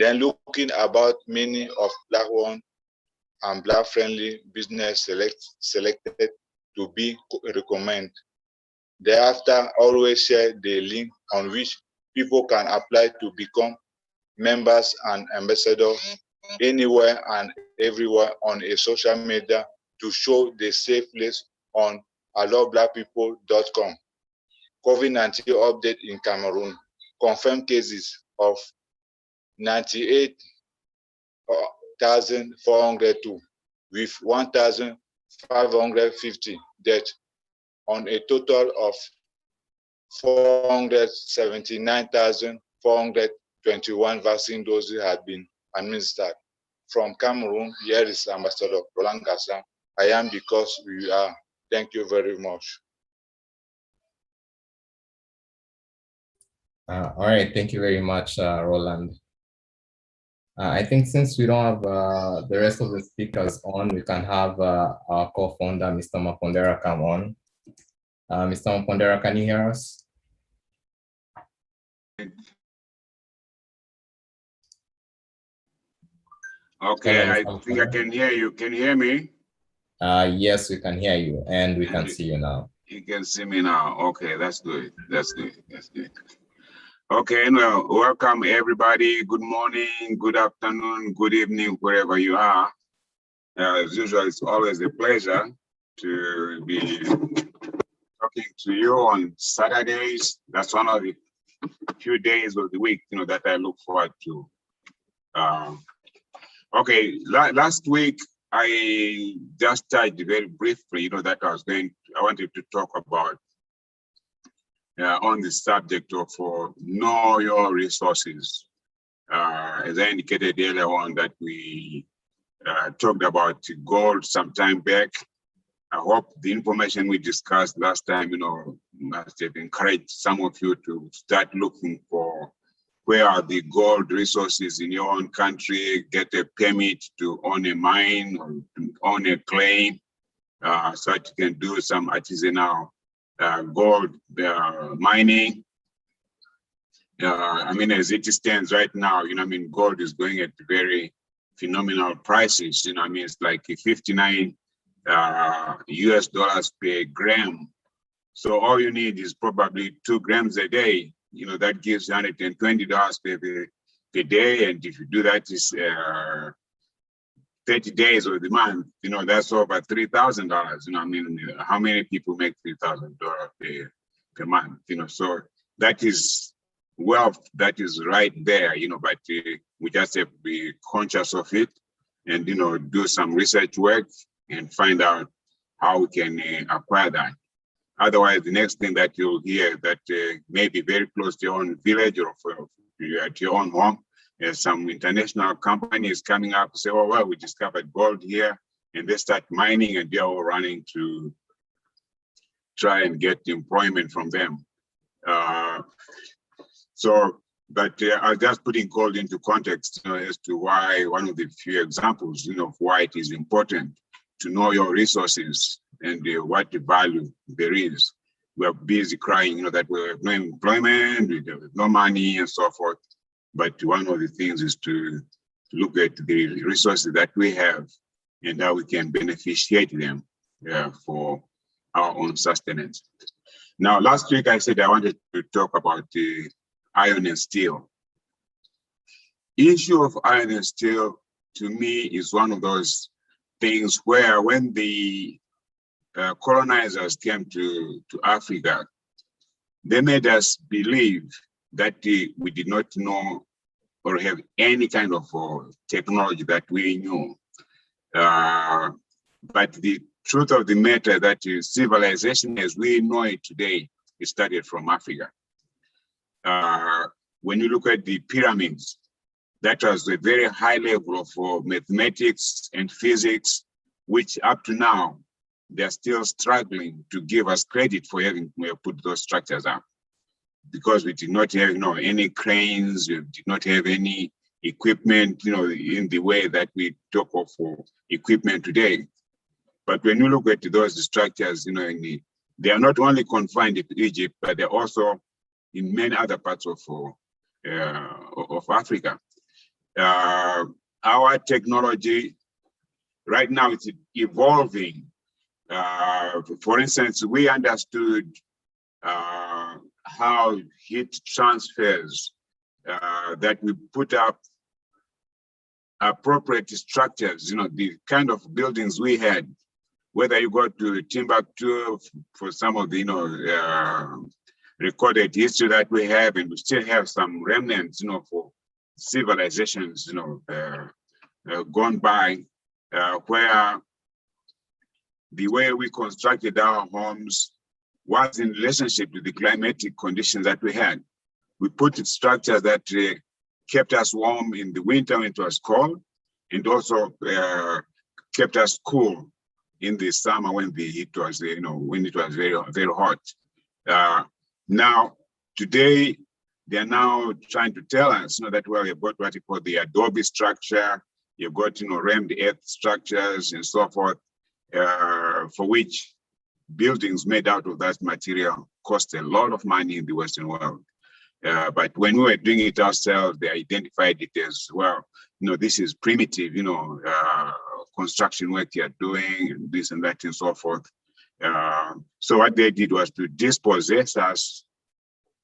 Then looking about many of Black-owned and Black-friendly business selected to be recommended. Thereafter, always share the link on which people can apply to become members and ambassadors anywhere and everywhere on a social media to show the safe list on allowblackpeople.com. COVID-19 update in Cameroon. Confirmed cases of 98,402 with 1,550 deaths on a total of 479,421 vaccine doses had been administered. From Cameroon, here is Ambassador Roland Gassan. I am because we are. Thank you very much. All right, thank you very much, Roland. I think since we don't have the rest of the speakers on, we can have our co-founder, Mr. Mapondera, come on. Mr. Mapondera, can you hear us? Okay, I think I can hear you. Can you hear me? Yes, we can hear you, and we can see you now. You can see me now. Okay, that's good. That's good. That's good. Okay, well, welcome everybody. Good morning, good afternoon, good evening, wherever you are. As usual, it's always a pleasure to be talking to you on Saturdays. That's one of the few days of the week, that I look forward to. Okay, last week I just touched very briefly, that I wanted to talk about on the subject of know your resources. As I indicated earlier on that we talked about gold some time back. I hope the information we discussed last time, must have encouraged some of you to start looking for where are the gold resources in your own country, get a permit to own a mine or to own a claim, so that you can do some artisanal gold mining. As it stands right now, gold is going at very phenomenal prices. It's like 59 US dollars per gram. So all you need is probably 2 grams a day. That gives $120 per day. And if you do that, is 30 days of the month, that's over $3,000. How many people make $3,000 per month? So that is wealth that is right there, but we just have to be conscious of it and, do some research work and find out how we can acquire that. Otherwise, the next thing that you'll hear that may be very close to your own village or at your own home, there's some international companies coming up and say, oh, well, we discovered gold here, and they start mining and they're all running to try and get employment from them. But I'll just putting gold into context as to why one of the few examples, of why it is important to know your resources and what the value there is. We're busy crying, that we have no employment, we have no money and so forth. But one of the things is to look at the resources that we have and how we can beneficiate them for our own sustenance. Now, last week I said I wanted to talk about the iron and steel. Issue of iron and steel, to me, is one of those things where when the colonizers came to Africa, they made us believe that we did not know or have any kind of technology that we knew. But the truth of the matter that civilization as we know it today, it started from Africa. When you look at the pyramids, that was a very high level of mathematics and physics, which up to now, they're still struggling to give us credit for having put those structures up. Because we did not have any cranes, we did not have any equipment, in the way that we talk of equipment today. But when you look at those structures, they are not only confined to Egypt, but they're also in many other parts of Africa. Our technology right now is evolving. For instance, we understood how heat transfers, that we put up appropriate structures, the kind of buildings we had, whether you go to Timbuktu for some of the, recorded history that we have, and we still have some remnants, for civilizations, gone by, where the way we constructed our homes was in relationship to the climatic conditions that we had. We put structures that kept us warm in the winter when it was cold, and also kept us cool in the summer when the heat was, when it was very, very hot. Now, today, they're now trying to tell us, that well, you've got what you call the adobe structure, you've got, rammed earth structures and so forth, for which buildings made out of that material cost a lot of money in the Western world. But when we were doing it ourselves, they identified it as, well, this is primitive, construction work you're doing, and this and that and so forth. So what they did was to dispossess us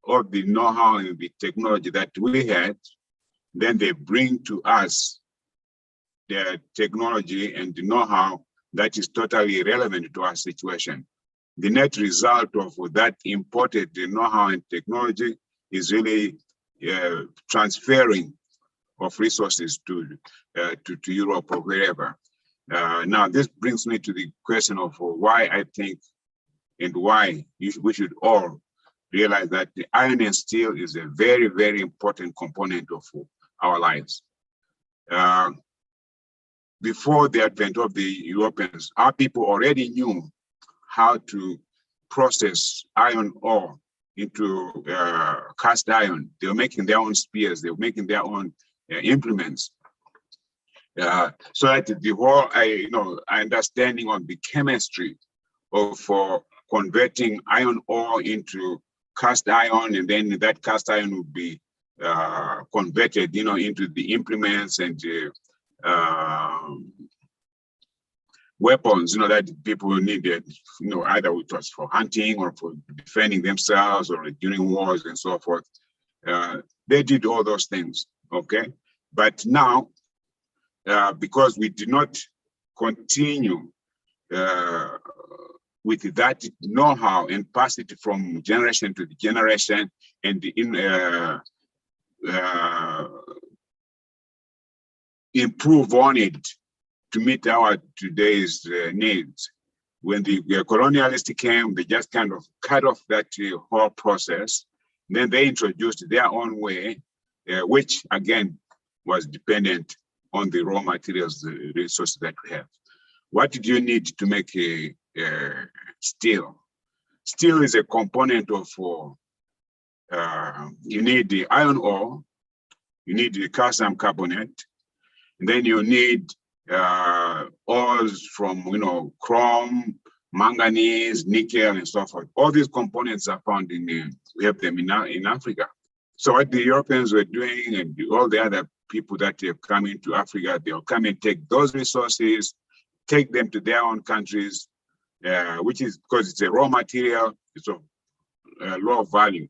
of the know-how and the technology that we had. Then they bring to us the technology and the know-how that is totally irrelevant to our situation. The net result of that imported know-how and technology is really transferring of resources to Europe or wherever. Now, this brings me to the question of why I think and why we should all realize that the iron and steel is a very, very important component of our lives. Before the advent of the Europeans, our people already knew how to process iron ore into cast iron. They were making their own spears, they were making their own implements. So that the whole understanding of the chemistry of converting iron ore into cast iron, and then that cast iron would be converted, into the implements and weapons, that people needed, either it was for hunting or for defending themselves or during wars and so forth. They did all those things, okay? But now, because we did not continue with that know-how and pass it from generation to generation, and improve on it to meet our today's needs. When the colonialists came, they just kind of cut off that whole process. Then they introduced their own way, which again was dependent on the raw materials, the resources that we have. What do you need to make a steel? Steel is a component of, you need the iron ore, you need the calcium carbonate, and then you need ores from, chrome, manganese, nickel, and so forth. All these components are found we have them in Africa. So what the Europeans were doing, and all the other people that have come into Africa, they'll come and take those resources, take them to their own countries, which is because it's a raw material, it's of low value.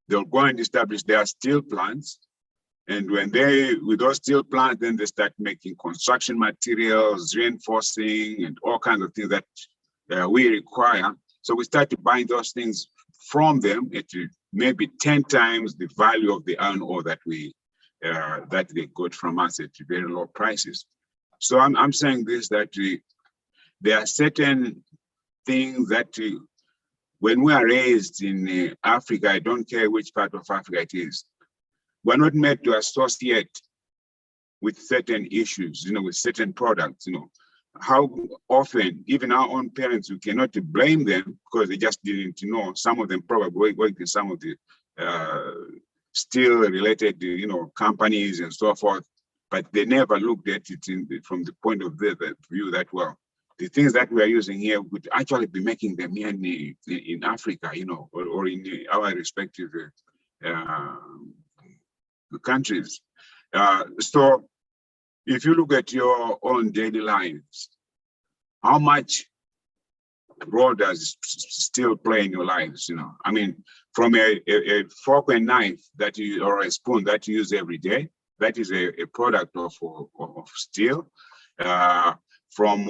They'll go and establish their steel plants. And when with those steel plants, then they start making construction materials, reinforcing, and all kinds of things that we require. So we start to buy those things from them at maybe 10 times the value of the iron ore that they got from us at very low prices. So I'm saying this, that there are certain things that when we are raised in Africa, I don't care which part of Africa it is, we're not made to associate with certain issues, with certain products, How often, even our own parents, we cannot blame them because they just didn't know. Some of them probably worked in some of the steel-related, companies and so forth, but they never looked at it from the point of view that, well, the things that we are using here would actually be making them here in Africa, or in our respective countries. So if you look at your own daily lives, how much role does steel play in your lives? I mean, from a fork and knife that you, or a spoon that you use every day, that is a product of steel. From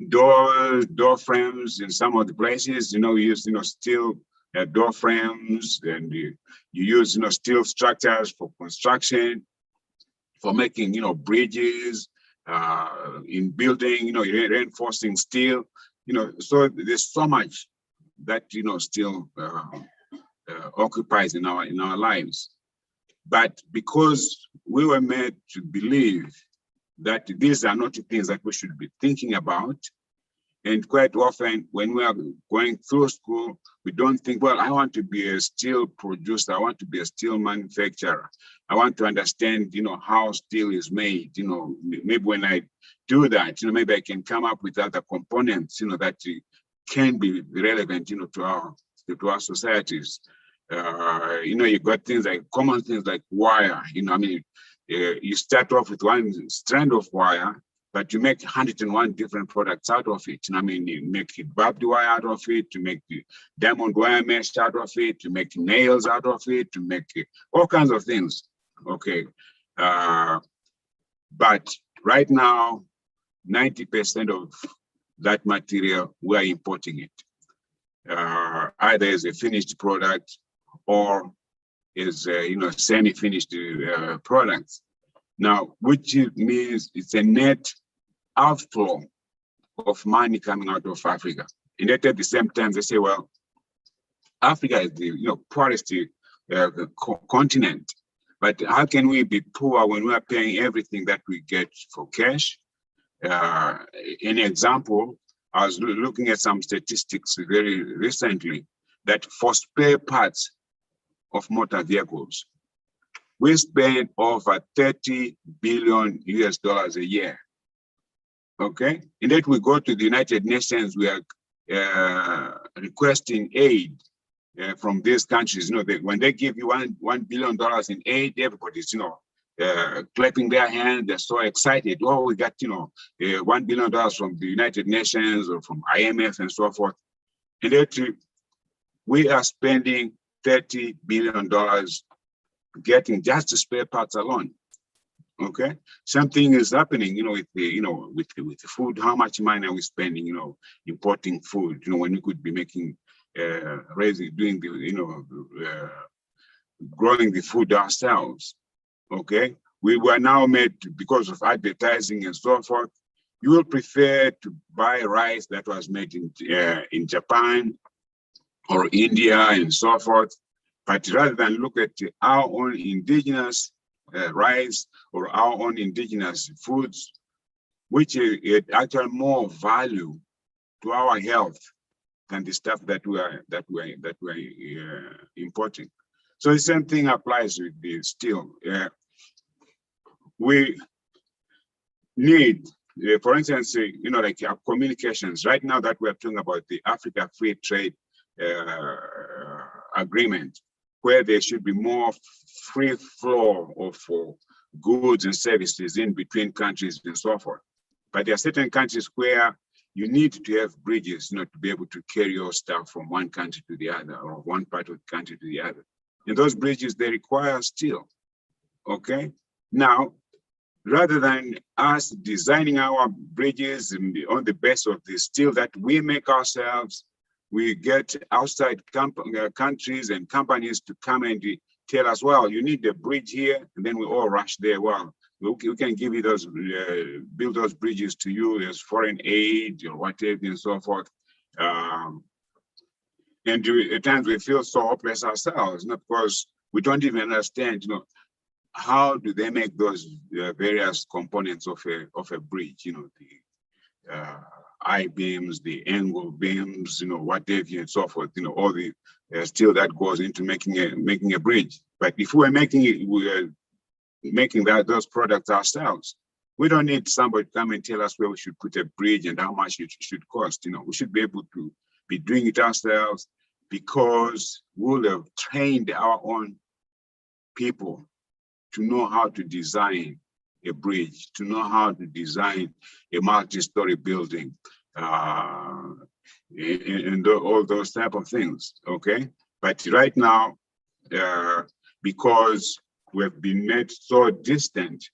door frames in some of the places, we use steel door frames, and you use steel structures for construction, for making bridges, in building, reinforcing steel. So there's so much that still occupies in our lives. But because we were made to believe that these are not things that we should be thinking about, and quite often when we are going through school, we don't think, well, I want to be a steel producer, I want to be a steel manufacturer, I want to understand, how steel is made. Maybe when I do that, maybe I can come up with other components, that can be relevant, to our societies. You got things like common things like wire. You start off with one strand of wire, but you make 101 different products out of it. You make barbed wire out of it, to make the diamond wire mesh out of it, to make nails out of it, to make all kinds of things. Okay. But right now, 90% of that material, we're importing it. Either as a finished product or as semi-finished products. Now, which means it's a net outflow of money coming out of Africa. And yet at the same time, they say, well, Africa is the poorest continent. But how can we be poor when we are paying everything that we get for cash? An example, I was looking at some statistics very recently that for spare parts of motor vehicles, we spend over $30 billion a year. Okay, and then we go to the United Nations, we are requesting aid from these countries. When they give you $1 billion in aid, everybody's clapping their hands. They're so excited. Oh, we got $1 billion from the United Nations or from IMF and so forth. And yet we are spending $30 billion getting just the spare parts alone. Okay, something is happening, with the food. How much money are we spending, importing food, when we could be making, doing the, growing the food ourselves. Okay, we were now made to, because of advertising and so forth. You will prefer to buy rice that was made in Japan or India and so forth, but rather than look at our own indigenous rice or our own indigenous foods, which is actually more value to our health than the stuff that we're importing. So the same thing applies with the steel. We need, for instance, like our communications. Right now that we're talking about the Africa Free Trade Agreement, where there should be more free flow of goods and services in between countries and so forth. But there are certain countries where you need to have bridges, to be able to carry your stuff from one country to the other, or one part of the country to the other. And those bridges, they require steel. Okay? Now, rather than us designing our bridges on the basis of the steel that we make ourselves, we get outside countries and companies to come and tell us, well, you need a bridge here, and then we all rush there. Well, we can give you those, build those bridges to you as foreign aid or whatever and so forth. And at times we feel so hopeless ourselves, because we don't even understand, how do they make those various components of a bridge, the I-beams, the angle beams, whatever and so forth, all the steel that goes into making a bridge. But if we're making it, we're making those products ourselves. We don't need somebody to come and tell us where we should put a bridge and how much it should cost. We should be able to be doing it ourselves, because we'll have trained our own people to know how to design a bridge, to know how to design a multi-story building, and all those type of things, okay? But right now, because we've been made so distant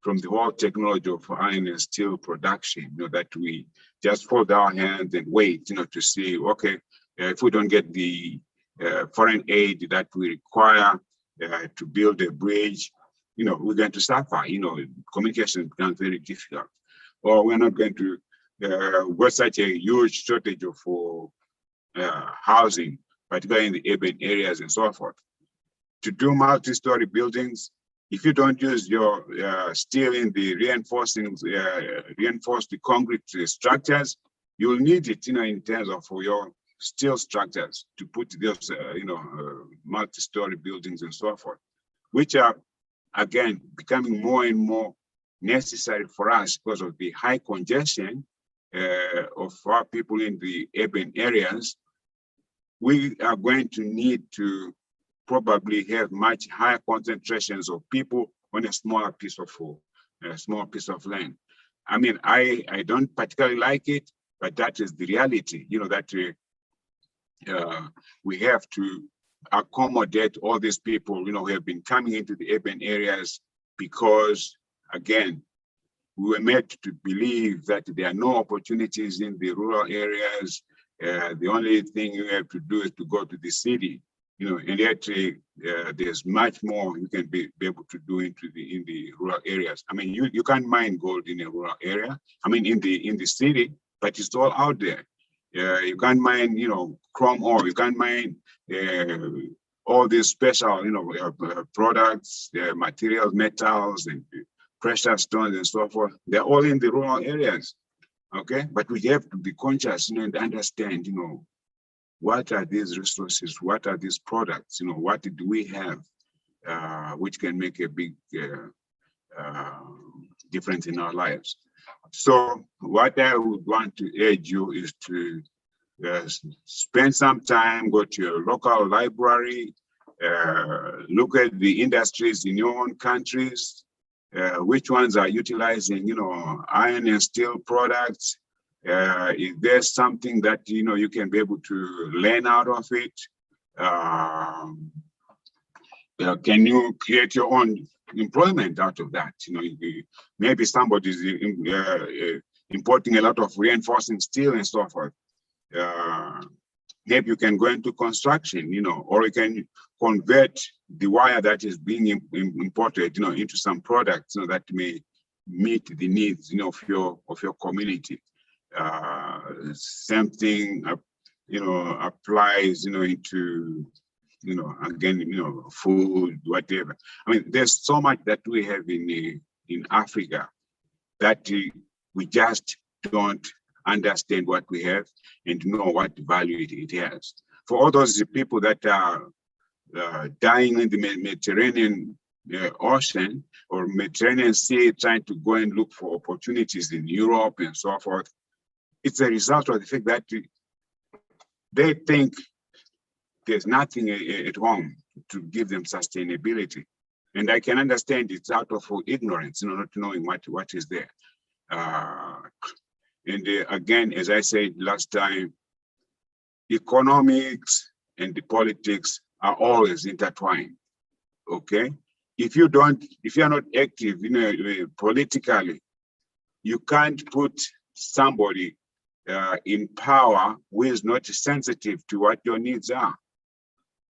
from the whole technology of iron and steel production, that we just fold our hands and wait, to see, okay, if we don't get the foreign aid that we require to build a bridge, we're going to suffer. Communication becomes very difficult, or we're not going to got such a huge shortage of housing, particularly in the urban areas and so forth. To do multi-story buildings, if you don't use your steel in the reinforced the concrete structures, you'll need it, in terms of your steel structures to put those, multi-story buildings and so forth, which are, again, becoming more and more necessary for us because of the high congestion of our people in the urban areas. We are going to need to probably have much higher concentrations of people on a smaller piece of land. I mean, I don't particularly like it, but that is the reality, that we have to accommodate all these people, who have been coming into the urban areas because, again, we were made to believe that there are no opportunities in the rural areas. The only thing you have to do is to go to the city, and yet there's much more you can be able to do in the rural areas. I mean, you can't mine gold in a rural area. I mean, in the city, but it's all out there. You can't mine, chrome ore. You can't mine all these special, products, materials, metals, and precious stones and so forth. They're all in the rural areas, okay? But we have to be conscious, and understand, what are these resources? What are these products? What do we have which can make a big difference in our lives? So what I would want to urge you is to spend some time, go to your local library, look at the industries in your own countries, which ones are utilizing, iron and steel products. If there's something that, you can be able to learn out of it, can you create your own employment out of that? Maybe somebody's importing a lot of reinforcing steel and so forth. Maybe you can go into construction, or you can convert the wire that is being imported, into some products, that may meet the needs, of your community. Same thing, applies, into, again, food, whatever. I mean, there's so much that we have in Africa that we just don't understand what we have and know what value it has. For all those people that are dying in the Mediterranean Ocean or Mediterranean Sea, trying to go and look for opportunities in Europe and so forth, it's a result of the fact that they think there's nothing at home to give them sustainability. And I can understand it's out of ignorance, not knowing what is there. And again, as I said last time, economics and the politics are always intertwined, okay? If you're not active, politically, you can't put somebody in power who is not sensitive to what your needs are,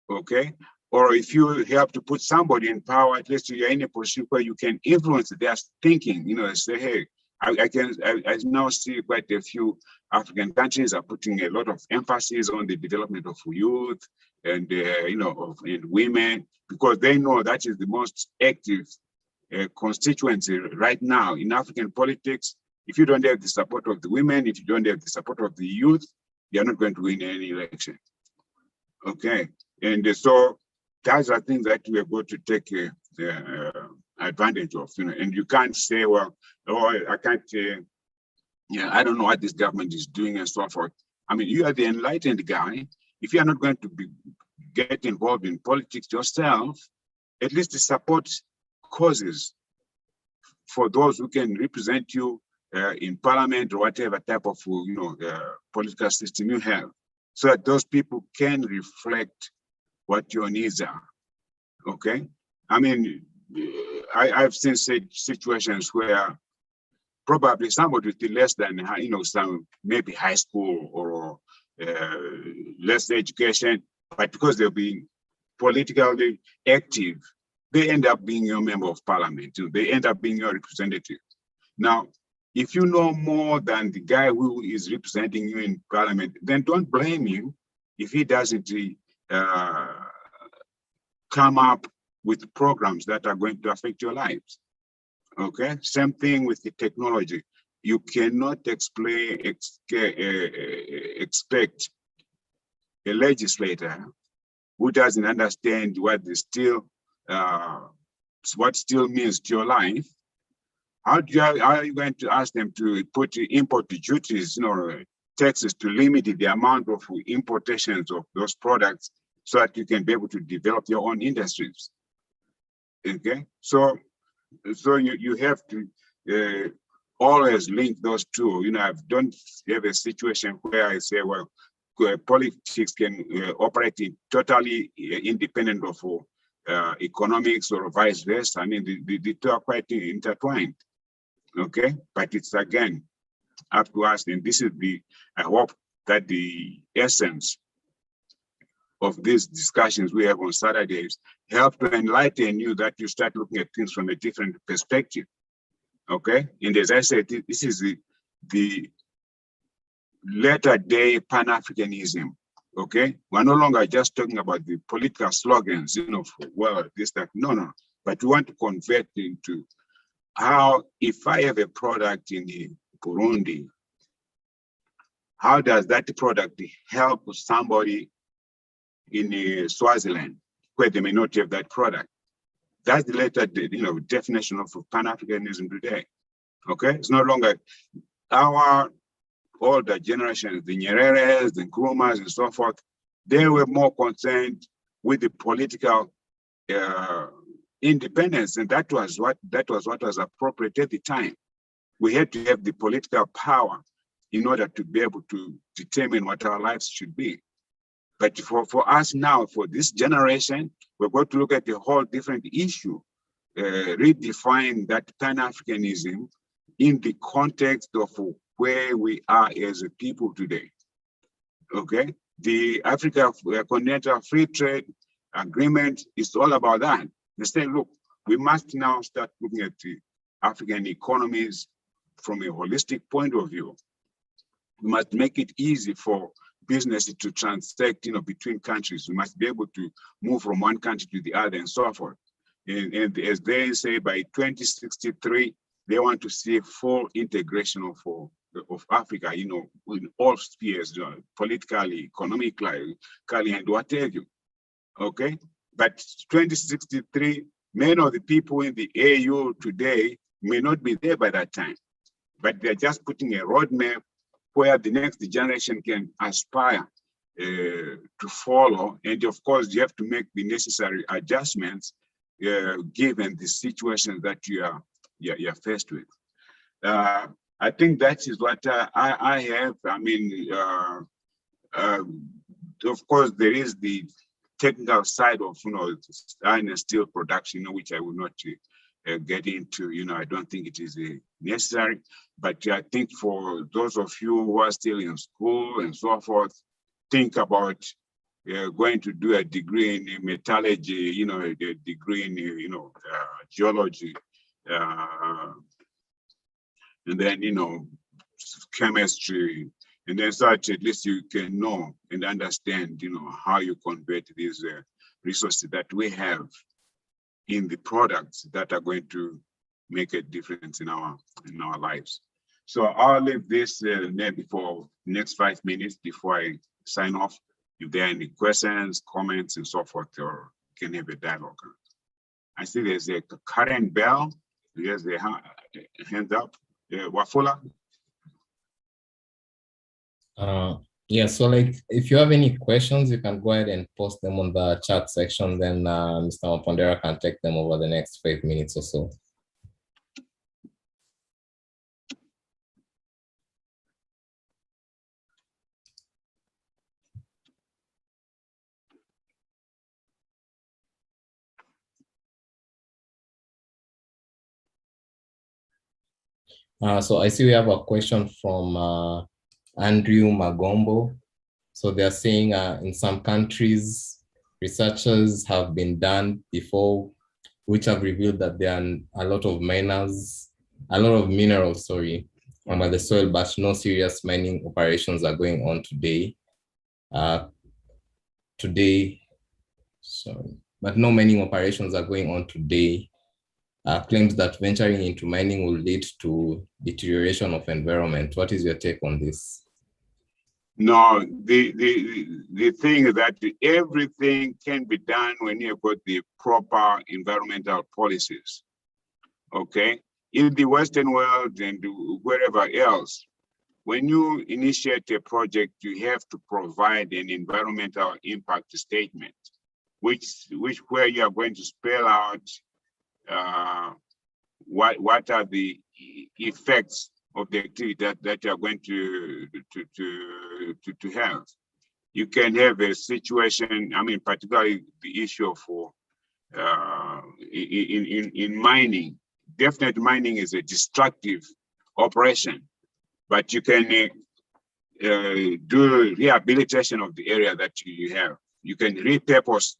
okay? Or if you help to put somebody in power, at least you're in a position where you can influence their thinking, say, hey, I now see quite a few African countries are putting a lot of emphasis on the development of youth and, and women, because they know that is the most active constituency right now in African politics. If you don't have the support of the women, if you don't have the support of the youth, you're not going to win any election. Okay, and so those are things that we are going to take advantage of, and you can't say, well, oh, I can't, I don't know what this government is doing and so forth. I mean, you are the enlightened guy. If you are not going to get involved in politics yourself, at least support causes for those who can represent you in parliament or whatever type of political system you have, so that those people can reflect what your needs are. Okay, I mean, I've seen situations where probably somebody with less than some maybe high school or less education, but because they're being politically active, they end up being your member of parliament. They end up being your representative. Now, if you know more than the guy who is representing you in parliament, then don't blame him if he doesn't come up with programs that are going to affect your lives. Okay, same thing with the technology. You cannot expect a legislator who doesn't understand what steel means to your life. How are you going to ask them to put import duties, taxes to limit the amount of importations of those products so that you can be able to develop your own industries? Okay, so you have to always link those two. I don't have a situation where I say, well, politics can operate totally independent of economics or vice versa. I mean, the two are quite intertwined. Okay, but it's again up to us, and this is I hope that the essence of these discussions we have on Saturdays help to enlighten you, that you start looking at things from a different perspective. Okay, and as I said, this is the latter day Pan-Africanism. Okay, we're no longer just talking about the political slogans, well, this, that, no, but we want to convert into how, if I have a product in Burundi, how does that product help somebody in Swaziland, where they may not have that product? That's the later, definition of Pan-Africanism today. Okay, it's no longer our older generations, the Nyereres, the Nkrumahs, and so forth. They were more concerned with the political independence, and that was what was appropriate at the time. We had to have the political power in order to be able to determine what our lives should be. But for us now, for this generation, we're going to look at a whole different issue, redefine that Pan-Africanism in the context of where we are as a people today. Okay, the Africa Continental Free Trade Agreement is all about that. They say, look, we must now start looking at the African economies from a holistic point of view. We must make it easy for businesses to transact, between countries. We must be able to move from one country to the other and so forth. And as they say, by 2063, they want to see full integration of Africa, in all spheres, politically, economically, and what have you. Okay, but 2063, many of the people in the AU today may not be there by that time, but they're just putting a roadmap where the next generation can aspire to follow. And of course, you have to make the necessary adjustments given the situation that you're faced with. I think that is what I have. I mean, of course, there is the technical side of iron and steel production, which I will not get into. I don't think it is necessary. But I think for those of you who are still in school and so forth, think about going to do a degree in metallurgy, a degree in geology, and then chemistry, and then such, at least you can know and understand how you convert these resources that we have in the products that are going to make a difference in our lives. So I'll leave this maybe for the next 5 minutes before I sign off. If there are any questions, comments, and so forth, or can have a dialogue. I see there's a Karen Bell. There's the hand up. Wafula. Yeah, so like if you have any questions, you can go ahead and post them on the chat section. Then Mr. Mapondera can take them over the next 5 minutes or so. So I see we have a question from Andrew Magombo. So they're saying in some countries, researchers have been done before, which have revealed that there are a lot of minerals, under the soil, but no serious mining operations are going on today. But no mining operations are going on today. Claims that venturing into mining will lead to deterioration of environment. What is your take on this? No, the thing is that everything can be done when you've got the proper environmental policies. Okay, in the Western world and wherever else, when you initiate a project, you have to provide an environmental impact statement, where you are going to spell out what are the effects of the activity that you are going to have. You can have a situation, I mean, particularly the issue of in mining. Definitely mining is a destructive operation, but you can do rehabilitation of the area that you have. You can repurpose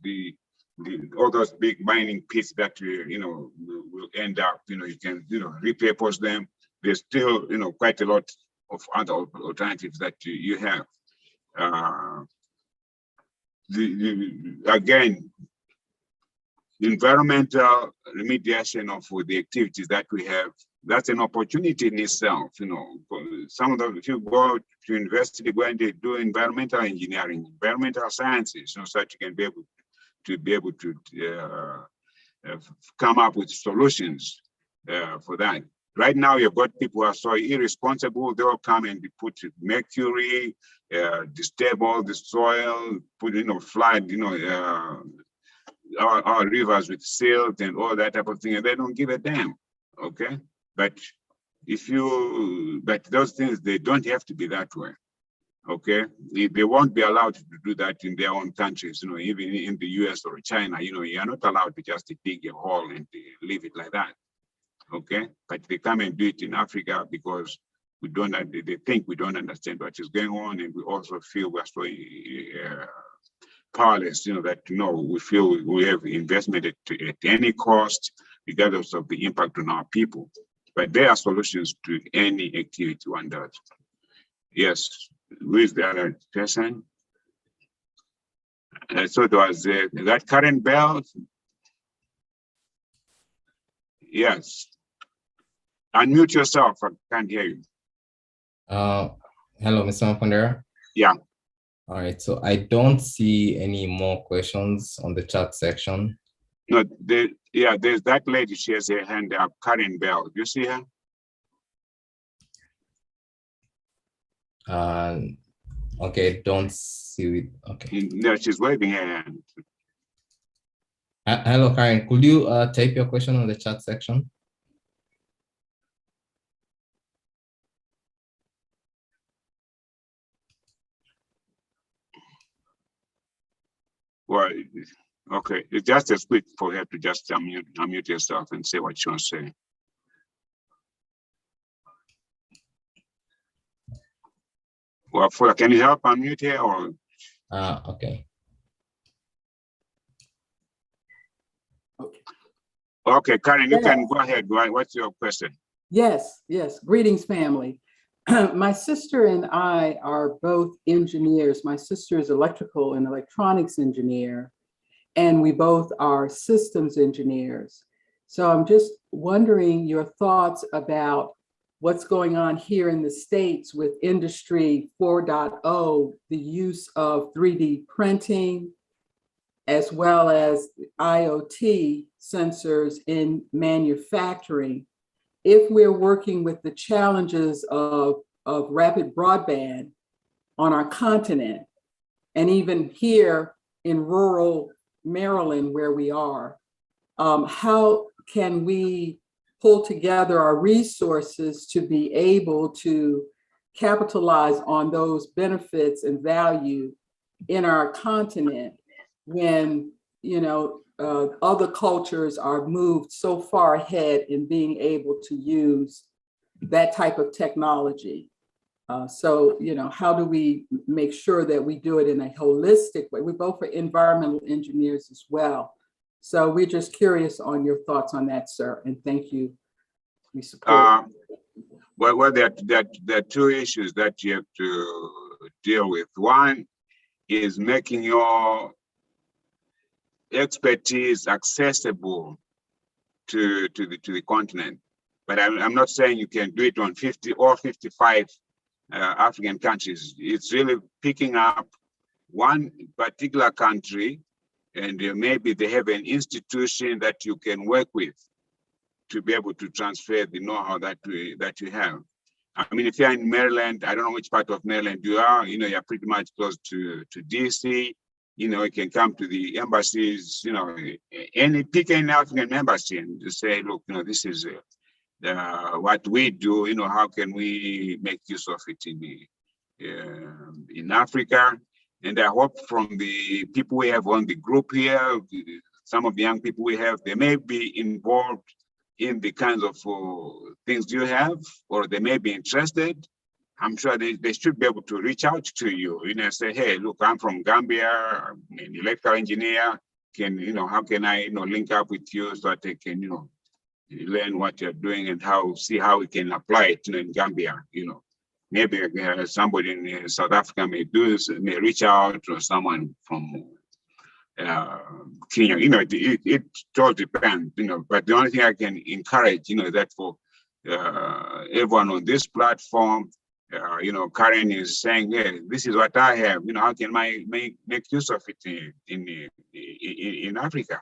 all those big mining pits that will end up. You can repurpose them. There's still quite a lot of other alternatives that you have. Again, environmental remediation of the activities that we have, that's an opportunity in itself. Some of them, if you go to university, go and do environmental engineering, environmental sciences, so that you can be able to come up with solutions for that. Right now, you've got people who are so irresponsible, they'll come and put mercury, destabilize the soil, put flood, our rivers with silt and all that type of thing, and they don't give a damn. Okay, but but those things, they don't have to be that way. Okay, they won't be allowed to do that in their own countries. Even in the US or China, you are not allowed to just dig a hole and leave it like that. Okay, but they come and do it in Africa because they think we don't understand what is going on, and we also feel we're so powerless, that we feel we have investment at any cost, regardless of the impact on our people. But there are solutions to any activity one does. Yes, who is the other person? So there was that Karen Bell. Yes. Unmute yourself, I can't hear you. Hello, Mr. Mapondera. Yeah. All right, so I don't see any more questions on the chat section. No, there's that lady, she has her hand up, Karen Bell. Do you see her? Okay, don't see it. Okay. No, she's waving her hand. Hello, Karen. Could you type your question on the chat section? Well, okay. It's just as quick for her to just unmute yourself and say what you want to say. Well, can you help unmute her or? Okay. Okay, Karen, you can go ahead. What's your question? Yes. Greetings, family. My sister and I are both engineers. My sister is electrical and electronics engineer, and we both are systems engineers. So I'm just wondering your thoughts about what's going on here in the States with Industry 4.0, the use of 3D printing, as well as IoT sensors in manufacturing. If we're working with the challenges of rapid broadband on our continent, and even here in rural Maryland where we are, how can we pull together our resources to be able to capitalize on those benefits and value in our continent when, other cultures are moved so far ahead in being able to use that type of technology? So, how do we make sure that we do it in a holistic way? We both are environmental engineers as well. So we're just curious on your thoughts on that, sir, and thank you. We support. Well, there are two issues that you have to deal with. One is making your expertise accessible to the continent. But I'm not saying you can do it on 50 or 55 African countries. It's really picking up one particular country, and maybe they have an institution that you can work with to be able to transfer the know-how that you have. I mean, if you're in Maryland, I don't know which part of Maryland you are, you're pretty much close to DC. You can come to the embassies, pick any African embassy and just say, look, this is what we do, how can we make use of it in Africa? And I hope from the people we have on the group here, some of the young people we have, they may be involved in the kinds of things you have, or they may be interested. I'm sure they should be able to reach out to you, say, hey, look, I'm from Gambia, I'm an electrical engineer. How can I, link up with you so that I can, learn what you're doing and see how we can apply it in Gambia. Maybe somebody in South Africa may reach out, or someone from Kenya. It all depends. But the only thing I can encourage, that for everyone on this platform, Karen is saying, yeah, this is what I have. How can I make use of it in Africa?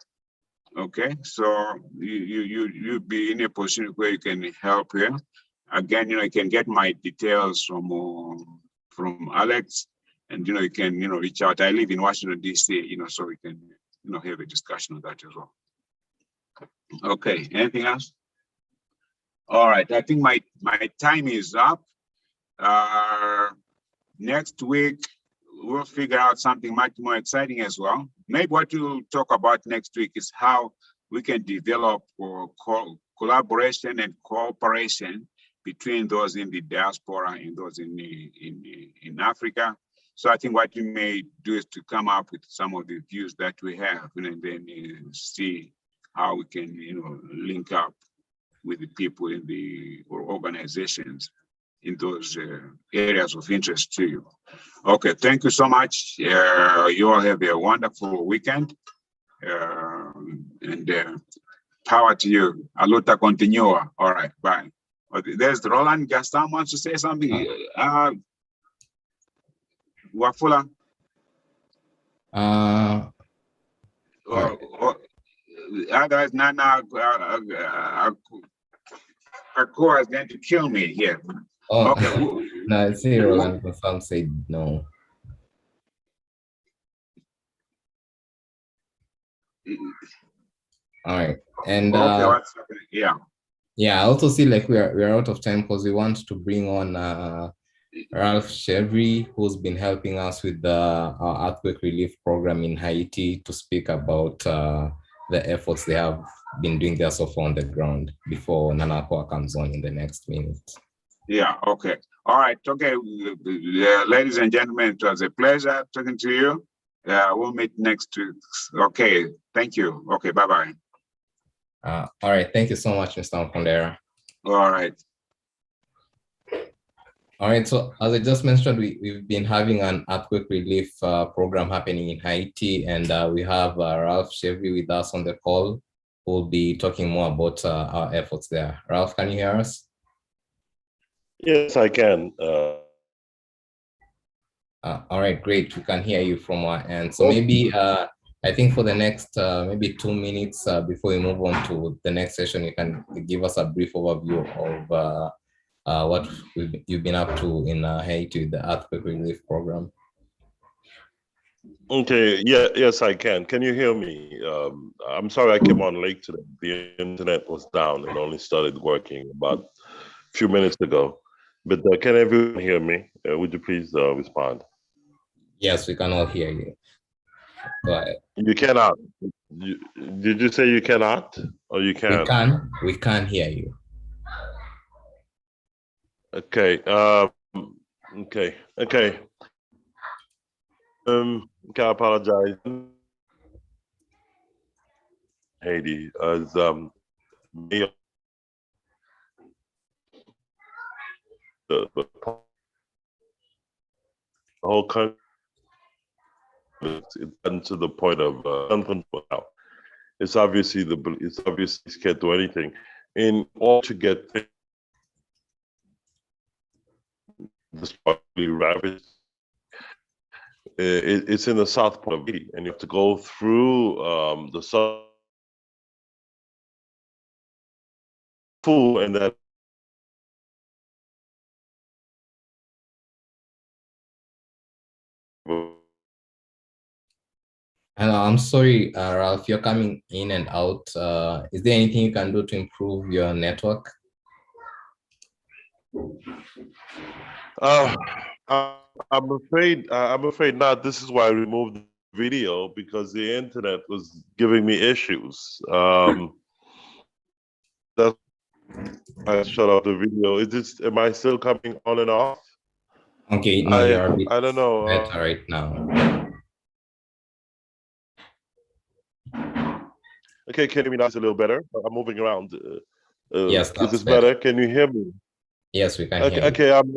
Okay, so you be in a position where you can help here. Again, you can get my details from Alex, and you can reach out. I live in Washington DC, so we can have a discussion on that as well. Okay, anything else? All right, I think my time is up. Next week we'll figure out something much more exciting as well. Maybe what we'll talk about next week is how we can develop collaboration and cooperation between those in the diaspora and those in Africa. So I think what we may do is to come up with some of the views that we have, and then see how we can link up with the people in the organizations in those areas of interest to you. Okay, thank you so much. You all have a wonderful weekend, and power to you. Aluta continua. All right, bye. There's Roland Gaston wants to say something. Wafula. Otherwise, Nana Akua is going to kill me here. Oh, okay. No, I see Roland Gaston said no. All right, and okay, what's happening? Yeah. Yeah, I also see like we're out of time because we want to bring on Ralph Chevry, who's been helping us with our earthquake relief program in Haiti, to speak about the efforts they have been doing there so far on the ground, before Nanakwa comes on in the next minute. Yeah, okay. All right, okay. Ladies and gentlemen, it was a pleasure talking to you. We'll meet next week. Okay, thank you. Okay, bye-bye. All right, thank you so much, Mr. Mpondera. All right. All right, so as I just mentioned, we've been having an earthquake relief program happening in Haiti, and we have Ralph Chevry with us on the call, who will be talking more about our efforts there. Ralph, can you hear us? Yes, I can. All right, great. We can hear you from our end. So maybe, I think for the next maybe 2 minutes before we move on to the next session, you can give us a brief overview of what you've been up to in Haiti with the earthquake relief program. Okay, yes, I can. Can you hear me? I'm sorry I came on late today. The internet was down and only started working about a few minutes ago. But can everyone hear me? Would you please respond? Yes, we can all hear you. Go ahead. You cannot. Did you say you cannot or you can? We can hear you. Okay. Okay. I apologize. Haiti, as the whole country, it's gotten to the point of uncontrolled now. It's obviously can't do anything. In order to get things partly ravaged, it's in the south part of Haiti, and you have to go through the south full and that. And I'm sorry, Ralph, you're coming in and out. Is there anything you can do to improve your network? I'm afraid not. This is why I removed the video, because the internet was giving me issues. That's why I shut off the video. Am I still coming on and off? Okay, no, you're a bit I don't know. better right now. Okay, can you hear me now? It's a little better. I'm moving around. Yes, is this better? Can you hear me? Yes, we can hear you. Okay, I'm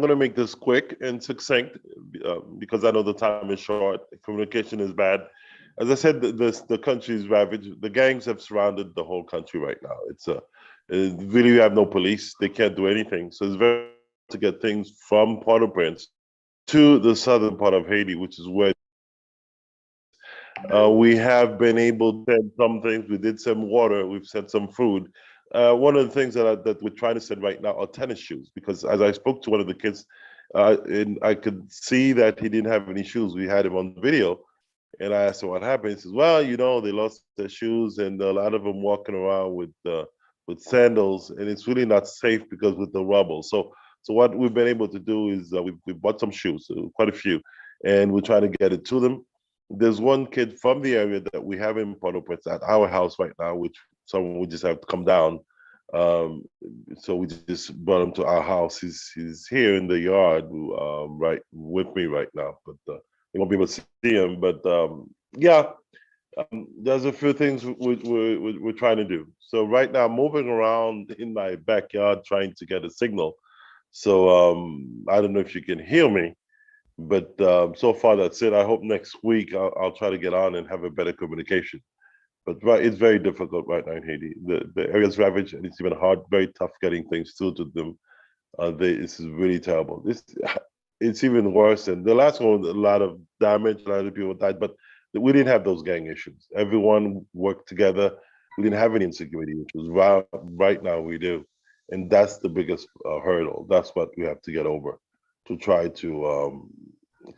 gonna make this quick and succinct because I know the time is short. Communication is bad. As I said, the country is ravaged. The gangs have surrounded the whole country right now. Really, we have no police. They can't do anything. So it's very hard to get things from Port-au-Prince to the southern part of Haiti, which is where we have been able to send some things. We did send water. We've sent some food. One of the things that we're trying to send right now are tennis shoes, because as I spoke to one of the kids, and I could see that he didn't have any shoes. We had him on the video, and I asked him what happened. He says, "Well, they lost their shoes, and a lot of them walking around with sandals, and it's really not safe because with the rubble." So what we've been able to do is we bought some shoes, quite a few, and we're trying to get it to them. There's one kid from the area that we have in Port-au-Prince at our house right now, which someone would just have to come down. So we just brought him to our house. He's here in the yard, right with me right now, but you won't be able to see him. But there's a few things we're trying to do. So right now, I'm moving around in my backyard trying to get a signal. So I don't know if you can hear me. But so far, that's it. I hope next week I'll try to get on and have a better communication. But it's very difficult right now in Haiti. The area's ravaged, and it's even hard, very tough getting things through to them. This is really terrible. It's even worse. And the last one, a lot of damage, a lot of people died, but we didn't have those gang issues. Everyone worked together. We didn't have any insecurity issues. Right now we do. And that's the biggest hurdle. That's what we have to get over, to try to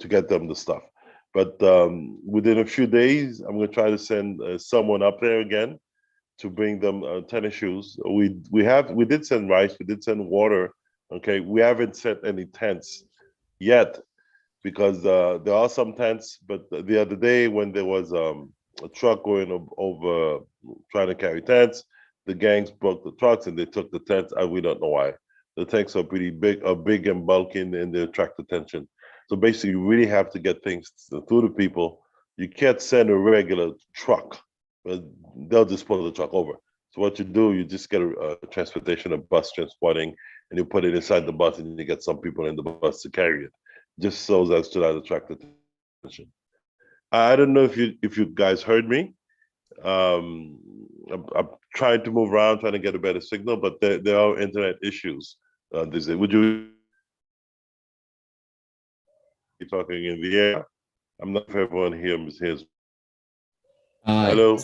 get them the stuff. But within a few days, I'm going to try to send someone up there again to bring them tennis shoes. We did send rice, we did send water. Okay, we haven't sent any tents yet, because there are some tents. But the other day, when there was a truck going over trying to carry tents, the gangs broke the trucks and they took the tents, and we don't know why. The tanks are pretty big, and bulky, and they attract attention. So basically, you really have to get things through to people. You can't send a regular truck, but they'll just pull the truck over. So what you do, you just get a transportation, a bus transporting, and you put it inside the bus, and you get some people in the bus to carry it, just so as to not attract attention. I don't know if you guys heard me. I'm trying to move around, trying to get a better signal, but there are internet issues. Would you be talking in the air? I'm not sure if everyone hears. Hello?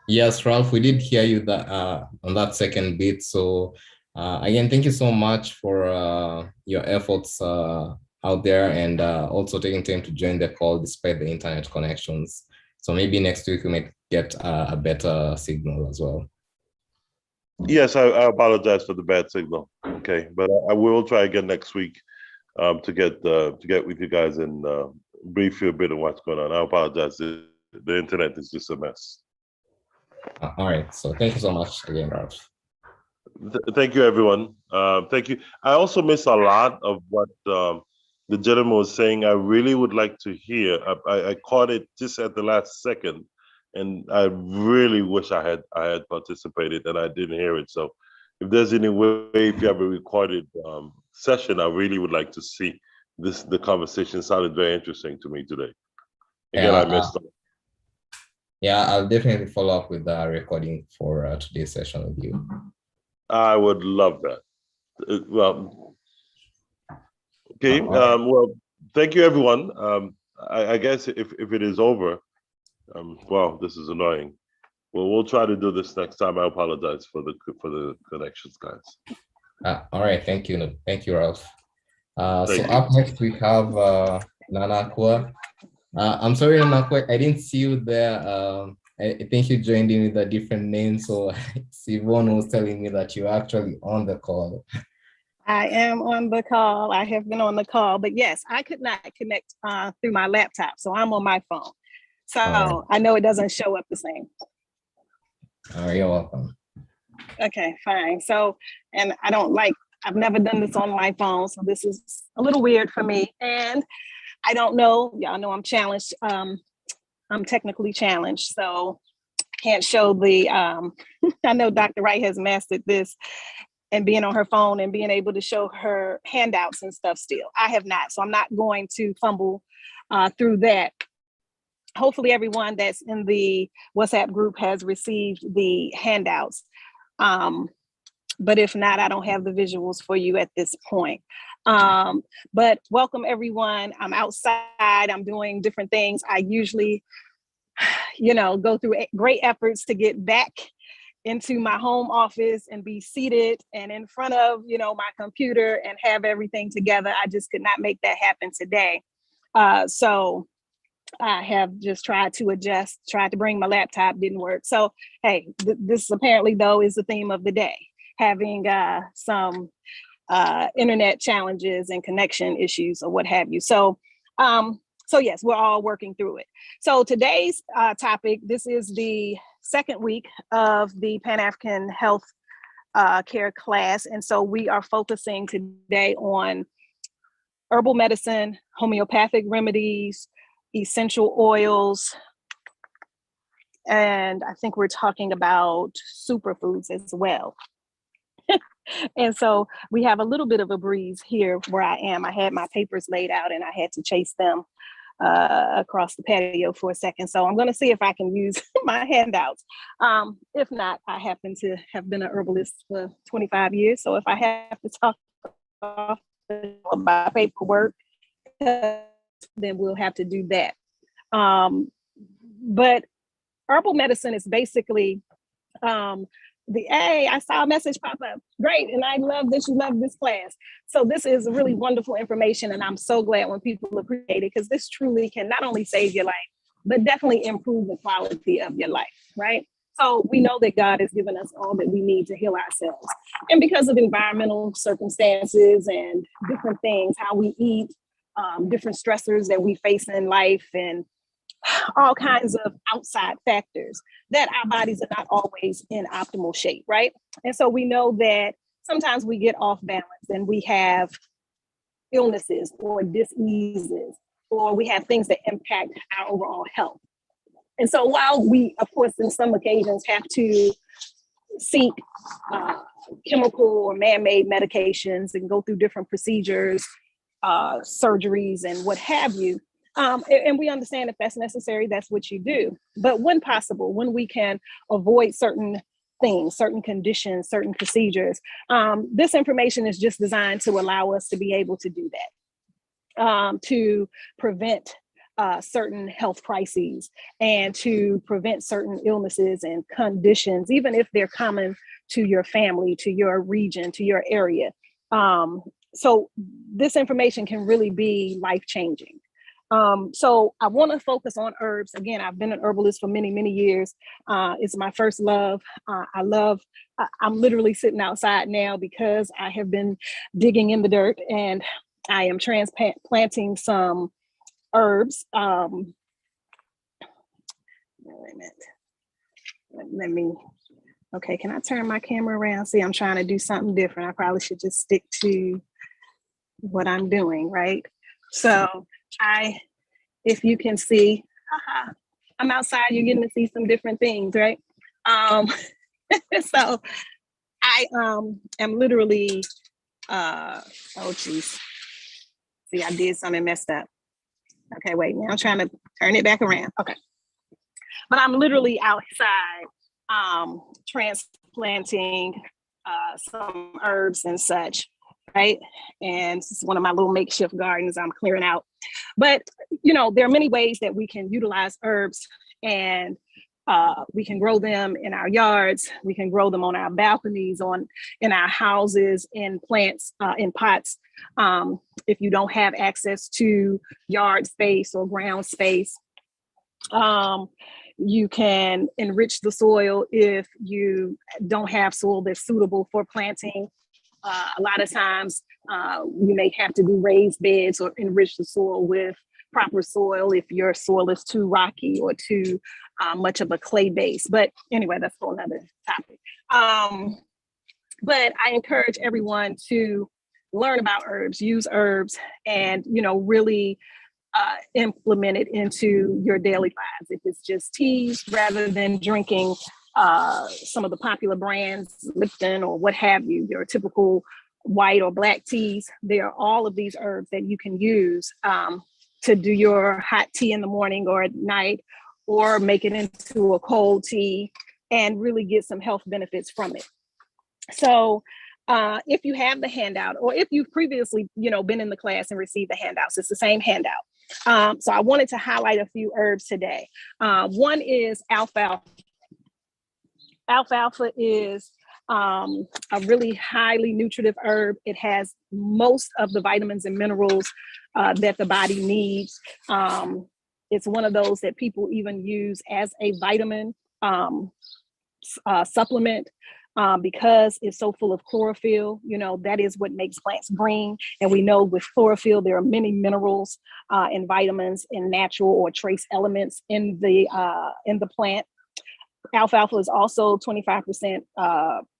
Yes, Ralph, we did hear you on that second bit. So Again, thank you so much for your efforts out there, and also taking time to join the call despite the internet connections. So maybe next week we might get a better signal as well. Yes, I apologize for the bad signal. Okay, but I will try again next week to get with you guys and brief you a bit on what's going on. I apologize. The internet is just a mess. All right. So thank you so much again, Ralph. Thank you, everyone. Thank you. I also missed a lot of what the gentleman was saying. I really would like to hear. I caught it just at the last second, and I really wish I had participated and I didn't hear it. So if there's any way, if you have a recorded session, I really would like to see this. The conversation sounded very interesting to me today. Again, I missed it. Yeah, I'll definitely follow up with the recording for today's session with you. I would love that. Well, okay. Well, thank you, everyone. I guess if it is over, well, this is annoying. Well, we'll try to do this next time. I apologize for the connections, guys. All right. Thank you. Thank you, Ralph. So up next we have Nana Akua. I'm sorry, Nana Akua, I didn't see you there. I think you joined in with a different name. So Siobhan was telling me that you're actually on the call. I am on the call. I have been on the call, but yes, I could not connect through my laptop. So I'm on my phone. So right. I know it doesn't show up the same. All right, you're welcome. Okay, fine. So, and I've never done this on my phone. So this is a little weird for me. And I don't know, y'all know I'm challenged. I'm technically challenged. So can't show the, I know Dr. Wright has mastered this and being on her phone and being able to show her handouts and stuff still. I have not, so I'm not going to fumble through that. Hopefully everyone that's in the WhatsApp group has received the handouts. But if not, I don't have the visuals for you at this point. But welcome everyone. I'm outside, I'm doing different things. I usually, go through great efforts to get back into my home office and be seated and in front of, my computer and have everything together. I just could not make that happen today. So I have just tried to adjust, tried to bring my laptop, didn't work. So, hey, this apparently though is the theme of the day, having some internet challenges and connection issues or what have you. So yes, we're all working through it. So today's topic, this is the second week of the Pan-African Health Care class. And so we are focusing today on herbal medicine, homeopathic remedies, essential oils, and I think we're talking about superfoods as well. And so we have a little bit of a breeze here where I am. I had my papers laid out and I had to chase them across the patio for a second. So I'm going to see if I can use my handouts. If not, I happen to have been an herbalist for 25 years. So if I have to talk about paperwork, then we'll have to do that. But herbal medicine is basically I saw a message pop up. Great. And I love that you love this class. So this is really wonderful information. And I'm so glad when people appreciate it, because this truly can not only save your life, but definitely improve the quality of your life, right? So we know that God has given us all that we need to heal ourselves. And because of environmental circumstances and different things, how we eat, different stressors that we face in life, and all kinds of outside factors, that our bodies are not always in optimal shape, right? And so we know that sometimes we get off balance and we have illnesses or diseases, or we have things that impact our overall health. And so while we, of course, in some occasions have to seek chemical or man-made medications and go through different procedures, surgeries and what have you, and we understand if that's necessary, that's what you do. But when possible, when we can avoid certain things, certain conditions, certain procedures, this information is just designed to allow us to be able to do that, to prevent certain health crises and to prevent certain illnesses and conditions, even if they're common to your family, to your region, to your area. So this information can really be life-changing. So I want to focus on herbs. Again, I've been an herbalist for many, many years. It's my first love. I'm literally sitting outside now because I have been digging in the dirt, and I am transplanting some herbs. Wait a minute. Let me, okay, can I turn my camera around? See, I'm trying to do something different. I probably should just stick to what I'm doing, right? So if you can see, I'm outside, you're getting to see some different things, right? So I am literally, oh geez. See, I did something messed up. Okay, wait, now I'm trying to turn it back around. Okay. But I'm literally outside transplanting some herbs and such, right? And this is one of my little makeshift gardens I'm clearing out. But, you know, there are many ways that we can utilize herbs, and we can grow them in our yards. We can grow them on our balconies, in our houses, in plants, in pots. If you don't have access to yard space or ground space, you can enrich the soil if you don't have soil that's suitable for planting. A lot of times you may have to do raised beds or enrich the soil with proper soil if your soil is too rocky or too much of a clay base. But anyway, that's for another topic. But I encourage everyone to learn about herbs, use herbs, and, you know, really implement it into your daily lives. If it's just teas, rather than drinking some of the popular brands, Lipton or what have you, your typical white or black teas, there are all of these herbs that you can use to do your hot tea in the morning or at night, or make it into a cold tea and really get some health benefits from it. So if you have the handout, or if you've previously, you know, been in the class and received the handouts, it's the same handout. So I wanted to highlight a few herbs today. One is alfalfa. Alfalfa is a really highly nutritive herb. It has most of the vitamins and minerals that the body needs. It's one of those that people even use as a vitamin supplement. Because it's so full of chlorophyll, you know, that is what makes plants green. And we know with chlorophyll, there are many minerals and vitamins and natural or trace elements in the plant. Alfalfa is also 25%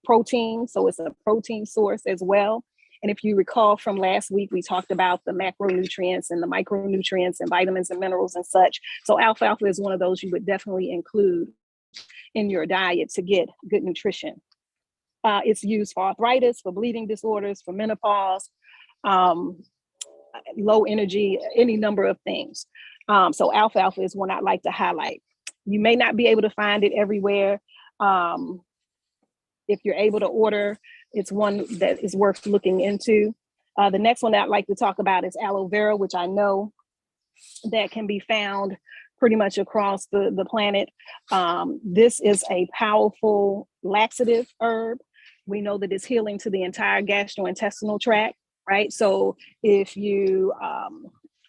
protein, so it's a protein source as well. And if you recall from last week, we talked about the macronutrients and the micronutrients and vitamins and minerals and such. So alfalfa is one of those you would definitely include in your diet to get good nutrition. It's used for arthritis, for bleeding disorders, for menopause, low energy, any number of things. So alfalfa is one I'd like to highlight. You may not be able to find it everywhere. If you're able to order, it's one that is worth looking into. The next one that I'd like to talk about is aloe vera, which I know that can be found pretty much across the planet. This is a powerful laxative herb. We know that it's healing to the entire gastrointestinal tract, right? So if you are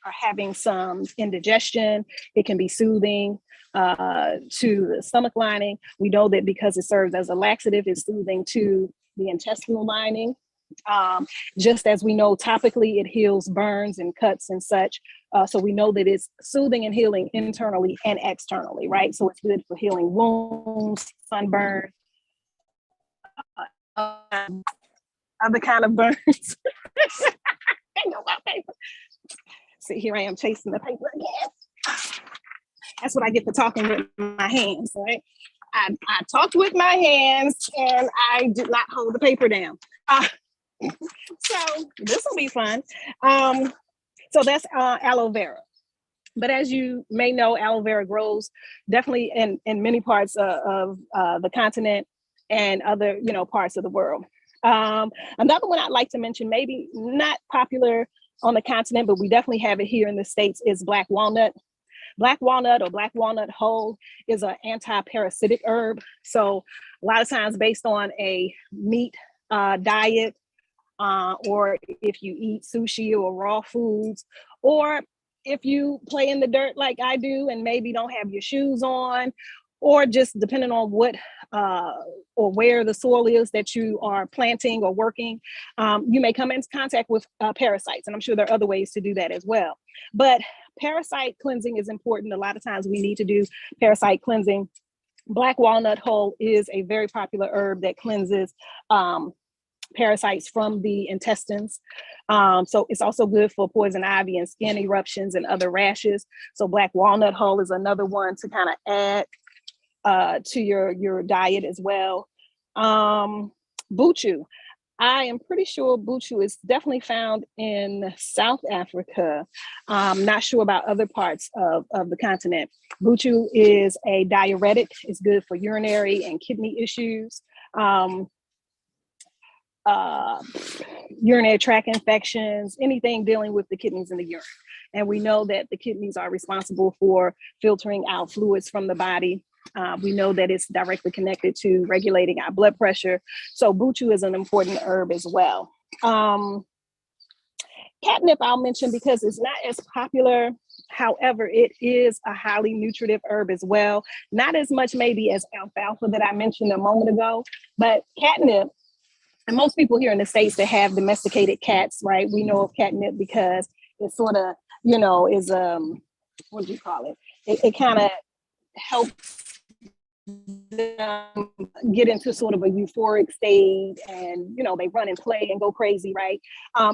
having some indigestion, it can be soothing to the stomach lining. We know that because it serves as a laxative, it's soothing to the intestinal lining. Just as we know topically, it heals burns and cuts and such. So we know that it's soothing and healing internally and externally, right? So it's good for healing wounds, sunburn, other kind of burns. Hang on my paper. See, here I am chasing the paper again. That's what I get for talking with my hands, right? I talked with my hands and I did not hold the paper down. So this will be fun. So that's aloe vera. But as you may know, aloe vera grows definitely in many parts of the continent and other, you know, parts of the world. Another one I'd like to mention, maybe not popular on the continent, but we definitely have it here in the States, is black walnut. Black walnut or black walnut whole is an anti-parasitic herb. So a lot of times based on a meat diet, or if you eat sushi or raw foods, or if you play in the dirt like I do and maybe don't have your shoes on, or just depending on what or where the soil is that you are planting or working, you may come into contact with parasites. And I'm sure there are other ways to do that as well. But parasite cleansing is important. A lot of times we need to do parasite cleansing. Black walnut hull is a very popular herb that cleanses parasites from the intestines. So it's also good for poison ivy and skin eruptions and other rashes. So black walnut hull is another one to kind of add to your diet as well. Buchu. I am pretty sure Buchu is definitely found in South Africa. I'm not sure about other parts of the continent. Buchu is a diuretic. It's good for urinary and kidney issues. Urinary tract infections, anything dealing with the kidneys and the urine. And we know that the kidneys are responsible for filtering out fluids from the body. We know that it's directly connected to regulating our blood pressure. So Buchu is an important herb as well. Catnip I'll mention because it's not as popular. However, it is a highly nutritive herb as well. Not as much maybe as alfalfa that I mentioned a moment ago, but catnip, and most people here in the States that have domesticated cats, right? We know of catnip because it sort of, you know, is, what do you call it? It kind of helps them get into sort of a euphoric state, and, you know, they run and play and go crazy, right?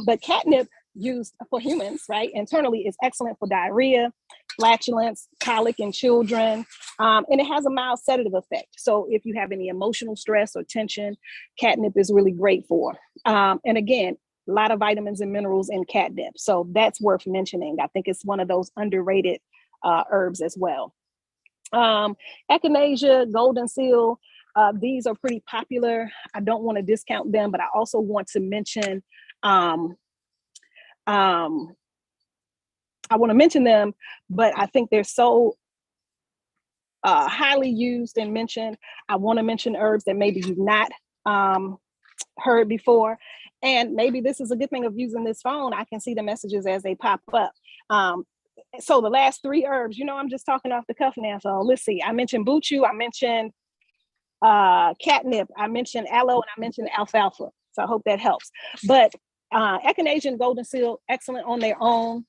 But catnip used for humans, right, internally is excellent for diarrhea, flatulence, colic in children, and it has a mild sedative effect. So if you have any emotional stress or tension, catnip is really great for. And again, a lot of vitamins and minerals in catnip. So that's worth mentioning. I think it's one of those underrated herbs as well. Echinacea Goldenseal, these are pretty popular. I don't want to discount them, but I also want to mention I want to mention them, but I think they're so highly used and mentioned. I want to mention herbs that maybe you've not heard before. And maybe this is a good thing of using this phone. I can see the messages as they pop up. So the last three herbs, you know, I'm just talking off the cuff now. So let's see. I mentioned Buchu, I mentioned catnip, I mentioned aloe, and I mentioned alfalfa. So I hope that helps. But Echinacea and Goldenseal, excellent on their own.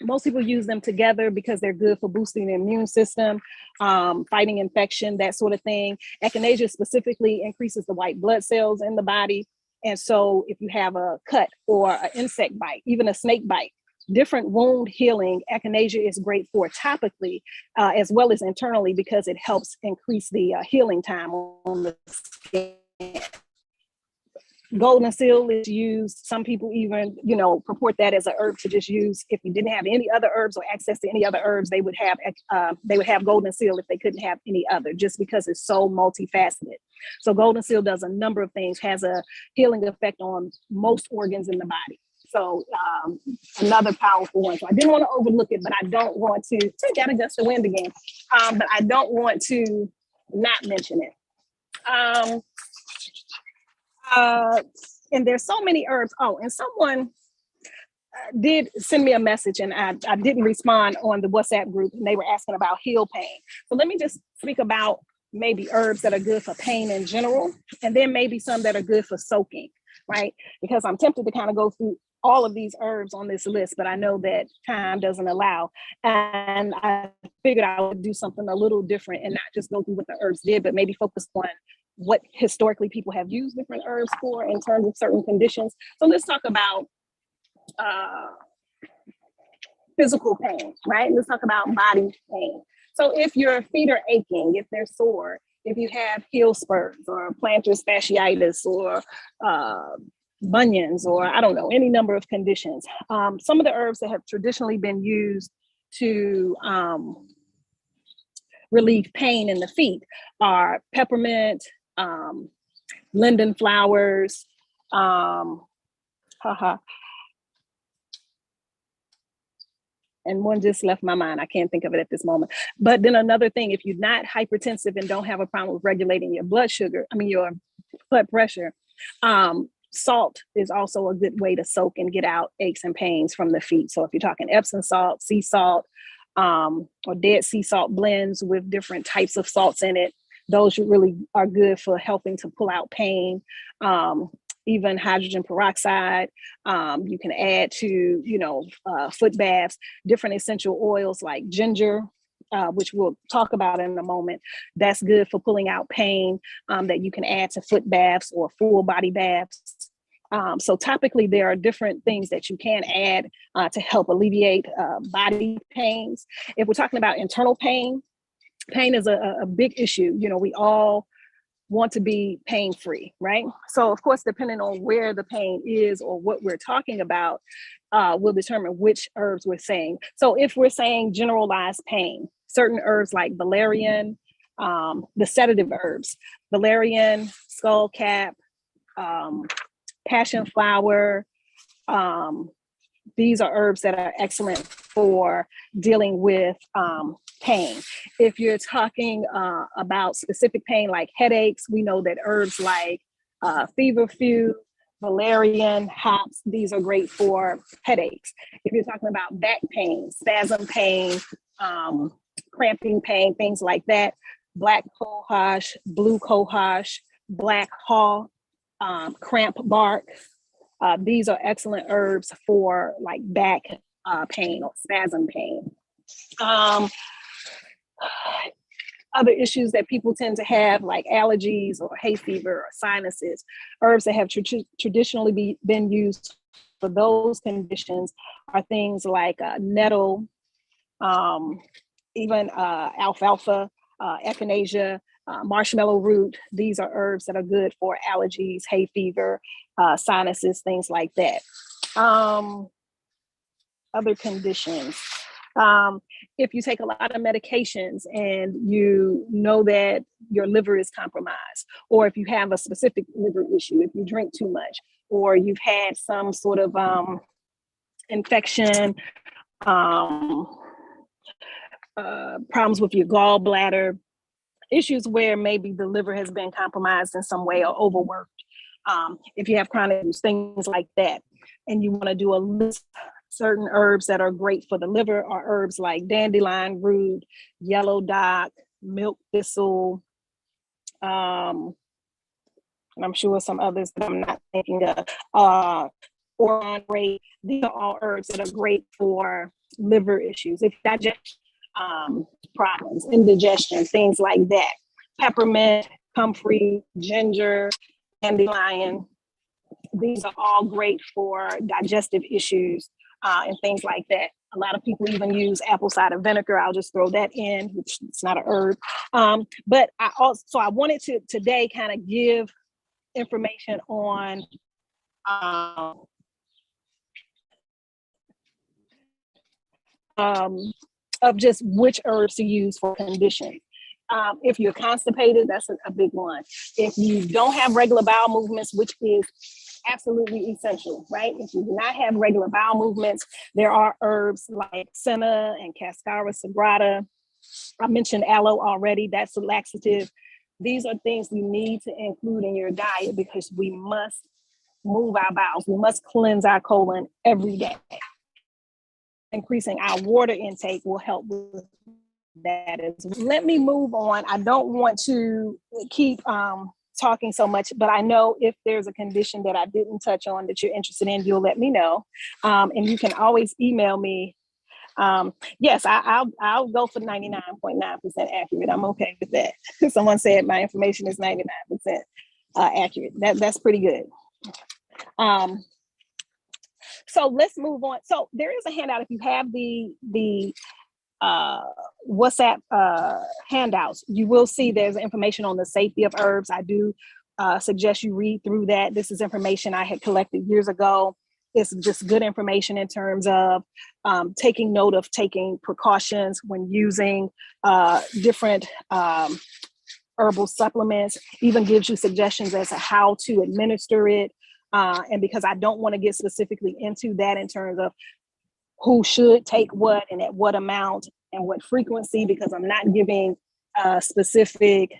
Most people use them together because they're good for boosting the immune system, fighting infection, that sort of thing. Echinacea specifically increases the white blood cells in the body. And so if you have a cut or an insect bite, even a snake bite, different wound healing, Echinacea is great for topically as well as internally because it helps increase the healing time on the skin. Goldenseal is used. Some people even, you know, purport that as a herb to just use. If you didn't have any other herbs or access to any other herbs, they would have Goldenseal if they couldn't have any other, just because it's so multifaceted. So Goldenseal does a number of things, has a healing effect on most organs in the body. So another powerful one. So I didn't want to overlook it, but I don't want to. I got to gust the wind again. But I don't want to not mention it. And there's so many herbs. Oh, and someone did send me a message, and I didn't respond on the WhatsApp group, and they were asking about heel pain. So let me just speak about maybe herbs that are good for pain in general, and then maybe some that are good for soaking, right? Because I'm tempted to kind of go through all of these herbs on this list, but I know that time doesn't allow. And I figured I would do something a little different and not just go through what the herbs did, but maybe focus on what historically people have used different herbs for in terms of certain conditions. So let's talk about physical pain, right? Let's talk about body pain. So if your feet are aching, if they're sore, if you have heel spurs or plantar fasciitis or bunions, or I don't know, any number of conditions, some of the herbs that have traditionally been used to relieve pain in the feet are peppermint, linden flowers, and one just left my mind. I can't think of it at this moment. But then another thing, if you're not hypertensive and don't have a problem with regulating your blood sugar, your blood pressure, salt is also a good way to soak and get out aches and pains from the feet. So if you're talking Epsom salt, sea salt, or Dead Sea salt blends with different types of salts in it, those really are good for helping to pull out pain. Even hydrogen peroxide, you can add to, foot baths, different essential oils like ginger, which we'll talk about in a moment. That's good for pulling out pain, that you can add to foot baths or full body baths. So topically, there are different things that you can add to help alleviate body pains. If we're talking about internal pain, pain is a big issue. We all want to be pain-free, right? So of course, depending on where the pain is or what we're talking about, will determine which herbs we're saying. So if we're saying generalized pain, certain herbs like valerian, the sedative herbs, valerian, skullcap, passion flower, these are herbs that are excellent for dealing with pain. If you're talking about specific pain like headaches, we know that herbs like feverfew, valerian, hops, these are great for headaches. If you're talking about back pain, spasm pain, cramping pain, things like that, black cohosh, blue cohosh, black haw, cramp bark, these are excellent herbs for like back pain or spasm pain. Other issues that people tend to have, like allergies or hay fever or sinuses, herbs that have traditionally been used for those conditions are things like nettle, even alfalfa, echinacea, marshmallow root. These are herbs that are good for allergies, hay fever, sinuses, things like that. Other conditions. If you take a lot of medications and you know that your liver is compromised, or if you have a specific liver issue, if you drink too much, or you've had some sort of infection, problems with your gallbladder, issues where maybe the liver has been compromised in some way or overworked. If you have chronic things like that, and you want to do a list, certain herbs that are great for the liver are herbs like dandelion root, yellow dock, milk thistle, and I'm sure some others that I'm not thinking of, oron grape. These are all herbs that are great for liver issues, if digestion problems, indigestion, things like that. Peppermint, comfrey, ginger, dandelion. These are all great for digestive issues and things like that. A lot of people even use apple cider vinegar. I'll just throw that in, which it's not a herb. But I wanted to today kind of give information on of just which herbs to use for conditions. If you're constipated, that's a big one. If you don't have regular bowel movements, which is absolutely essential, right? If you do not have regular bowel movements, there are herbs like senna and cascara sagrada. I mentioned aloe already, that's a laxative. These are things you need to include in your diet because we must move our bowels. We must cleanse our colon every day. Increasing our water intake will help with that as well. Let me move on. I don't want to keep talking so much, but I know if there's a condition that I didn't touch on that you're interested in, you'll let me know. And you can always email me. Yes, I'll go for 99.9% accurate. I'm okay with that. Someone said my information is 99% accurate. That's pretty good. So let's move on. So there is a handout. If you have the WhatsApp handouts, you will see there's information on the safety of herbs. I do suggest you read through that. This is information I had collected years ago. It's just good information in terms of taking note of taking precautions when using different herbal supplements, even gives you suggestions as to how to administer it. And because I don't want to get specifically into that in terms of who should take what and at what amount and what frequency, because I'm not giving specific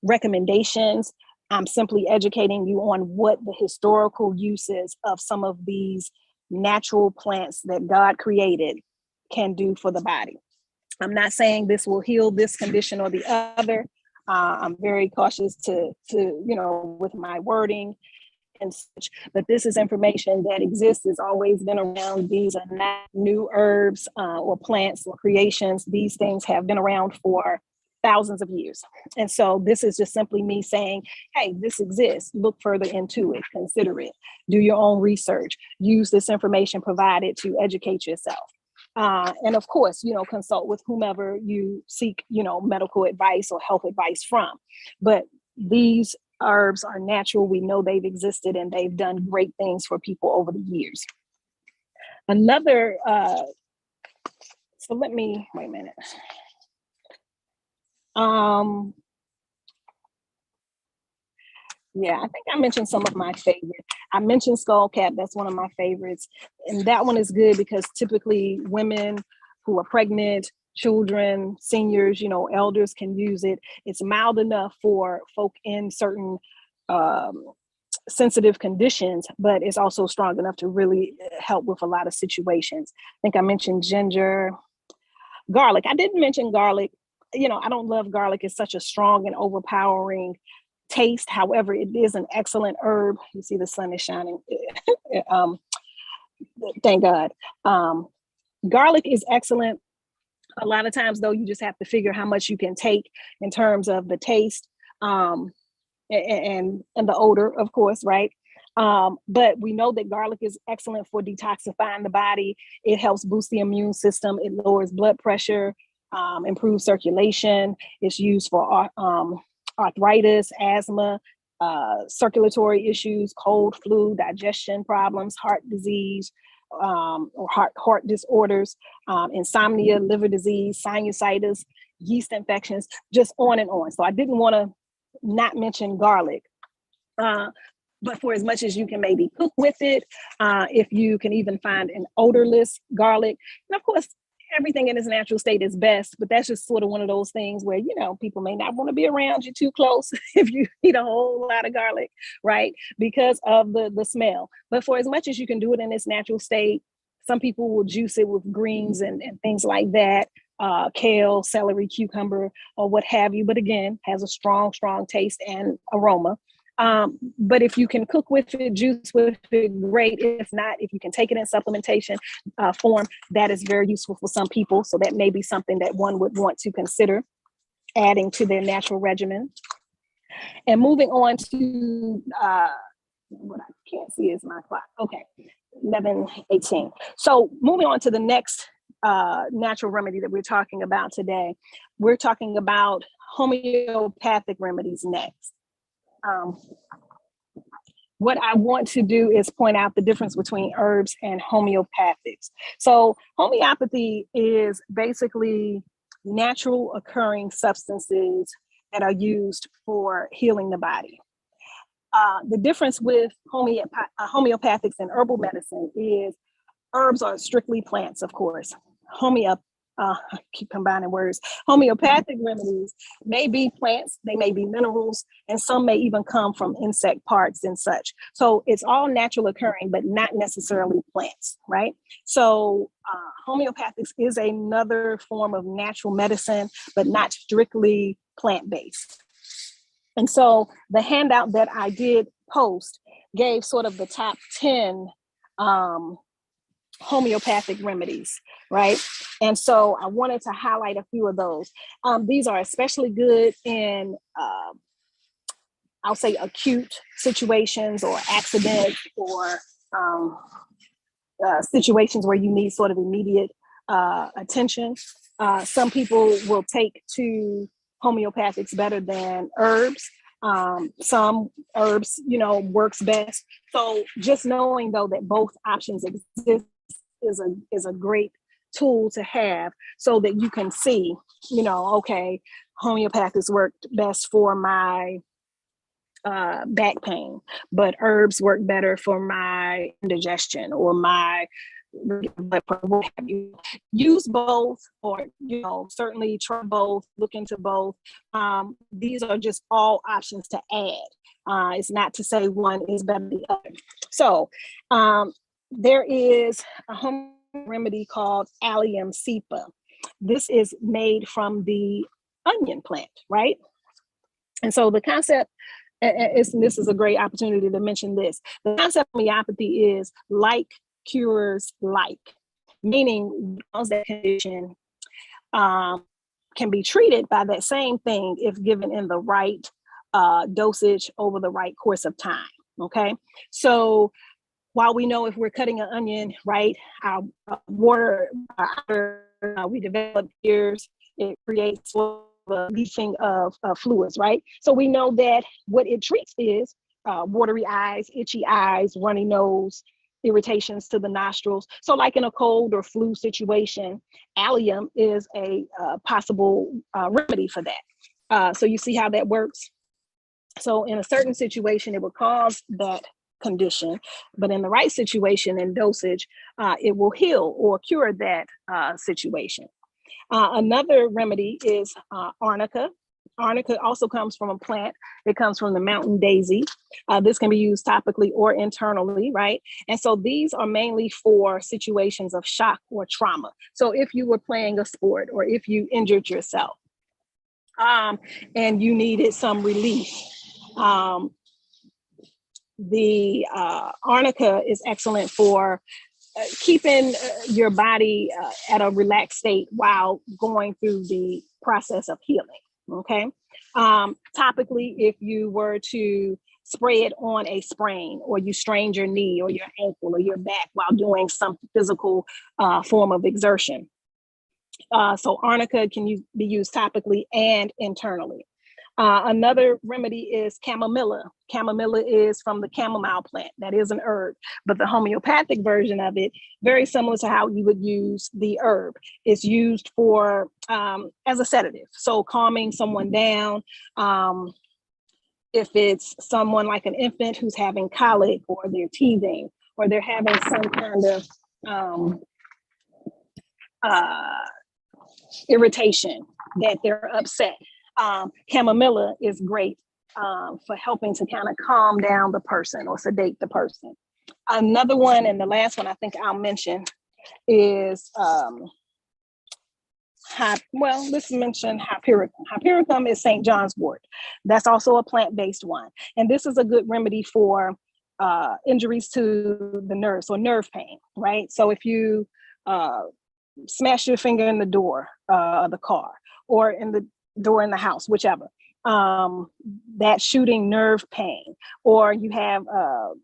recommendations. I'm simply educating you on what the historical uses of some of these natural plants that God created can do for the body. I'm not saying this will heal this condition or the other. I'm very cautious to with my wording and such, but this is information that exists, has always been around. These are not new herbs or plants or creations. These things have been around for thousands of years. And so this is just simply me saying, hey, this exists. Look further into it, consider it, do your own research, use this information provided to educate yourself. And of course, consult with whomever you seek, medical advice or health advice from. But these herbs are natural. We know they've existed and they've done great things for people over the years. Another, so let me, wait a minute. Yeah, I think I mentioned some of my favorites. I mentioned skullcap. That's one of my favorites. And that one is good because typically women who are pregnant, children, seniors, elders can use it. It's mild enough for folk in certain sensitive conditions, but it's also strong enough to really help with a lot of situations. I think I mentioned ginger, garlic. I didn't mention garlic. I don't love garlic. It's such a strong and overpowering taste. However, it is an excellent herb. You see the sun is shining. Thank God. Garlic is excellent. A lot of times though, you just have to figure how much you can take in terms of the taste and the odor, of course, right? But we know that garlic is excellent for detoxifying the body. It helps boost the immune system. It lowers blood pressure, improves circulation. It's used for arthritis, asthma, circulatory issues, cold, flu, digestion problems, heart disease, or heart disorders, insomnia, liver disease, sinusitis, yeast infections, just on and on. So I didn't want to not mention garlic. But for as much as you can maybe cook with it, if you can even find an odorless garlic, and of course, everything in its natural state is best, but that's just sort of one of those things where, people may not want to be around you too close if you eat a whole lot of garlic, right? Because of the smell. But for as much as you can do it in its natural state, some people will juice it with greens and things like that, kale, celery, cucumber, or what have you. But again, has a strong, strong taste and aroma. But if you can cook with it, juice with it, great. If not, if you can take it in supplementation form, that is very useful for some people. So that may be something that one would want to consider adding to their natural regimen. And moving on to what I can't see is my clock. Okay, 11:18. So moving on to the next natural remedy that we're talking about today. We're talking about homeopathic remedies next. What I want to do is point out the difference between herbs and homeopathics. So homeopathy is basically natural occurring substances that are used for healing the body. The difference with homeopathics and herbal medicine is herbs are strictly plants, of course. I keep combining words. Homeopathic remedies may be plants, they may be minerals, and some may even come from insect parts and such. So it's all natural occurring, but not necessarily plants, right? So homeopathics is another form of natural medicine, but not strictly plant-based. And so the handout that I did post gave sort of the top 10 homeopathic remedies, right? And so I wanted to highlight a few of those. These are especially good in, I'll say, acute situations or accidents or situations where you need sort of immediate attention. Some people will take to homeopathics better than herbs. Some herbs, works best. So just knowing though that both options exist is a great tool to have so that you can see, okay, homeopathics worked best for my back pain, but herbs work better for my indigestion or my blood pressure, what have you. Use both, or certainly try both, look into both. These are just all options to add. It's not to say one is better than the other. So there is a home remedy called Allium cepa. This is made from the onion plant, right? And so the concept this is a great opportunity to mention this. The concept of homeopathy is like cures like, meaning that condition can be treated by that same thing if given in the right dosage over the right course of time. Okay, so while we know if we're cutting an onion, right, our water, we develop tears, it creates leaching of fluids, right? So we know that what it treats is watery eyes, itchy eyes, runny nose, irritations to the nostrils. So like in a cold or flu situation, allium is a possible remedy for that. So you see how that works? So in a certain situation, it will cause that condition, but in the right situation and dosage, it will heal or cure that situation. Another remedy is arnica. Arnica also comes from a plant. It comes from the mountain daisy. This can be used topically or internally, right? And so these are mainly for situations of shock or trauma. So if you were playing a sport or if you injured yourself and you needed some relief, the arnica is excellent for keeping your body at a relaxed state while going through the process of healing, okay? Topically, if you were to spray it on a sprain, or you strained your knee or your ankle or your back while doing some physical form of exertion. So arnica can be used topically and internally. Another remedy is chamomilla. Chamomilla is from the chamomile plant. That is an herb, but the homeopathic version of it, very similar to how you would use the herb. It's used for as a sedative, so calming someone down. If it's someone like an infant who's having colic, or they're teething, or they're having some kind of irritation, that they're upset. Chamomilla is great for helping to kind of calm down the person or sedate the person. Another one, and the last one I think I'll mention, is let's mention hypericum. Hypericum is St. John's wort. That's also a plant-based one. And this is a good remedy for injuries to the nerves or nerve pain, right? So if you smash your finger in the door of the car, or in the door in the house, whichever, that shooting nerve pain, or you have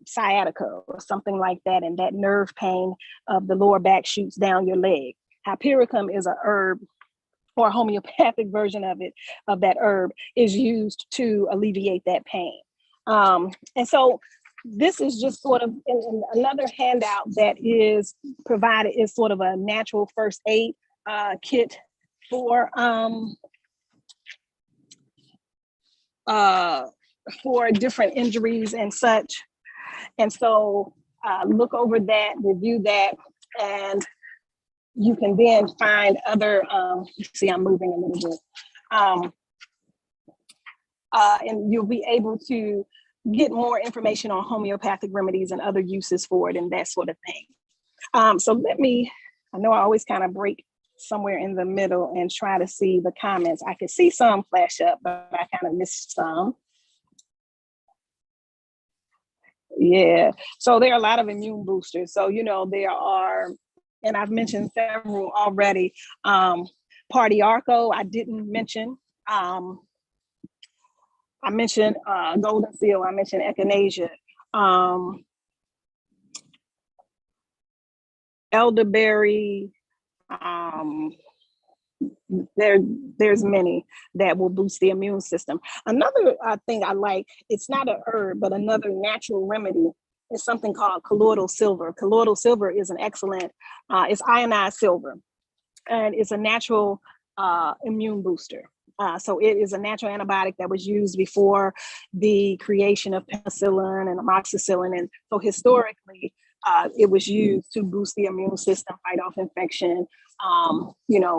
sciatica or something like that, and that nerve pain of the lower back shoots down your leg. Hypericum is a herb, or a homeopathic version of it, of that herb, is used to alleviate that pain. And so this is just sort of another handout that is provided, is sort of a natural first aid kit for different injuries and such. And so look over that, review that, and you can then find other, see, I'm moving a little bit. And you'll be able to get more information on homeopathic remedies and other uses for it and that sort of thing. So I know I always kind of break somewhere in the middle and try to see the comments. I could see some flash up, but I kind of missed some. Yeah, so there are a lot of immune boosters. So, there are, and I've mentioned several already. Partiarco, I didn't mention. I mentioned Goldenseal, I mentioned Echinacea. Elderberry, there's many that will boost the immune system. Another thing I like, it's not a herb, but another natural remedy is something called colloidal silver. Colloidal silver is an excellent, it's ionized silver, and it's a natural immune booster. So it is a natural antibiotic that was used before the creation of penicillin and amoxicillin. And so historically, it was used to boost the immune system, fight off infection,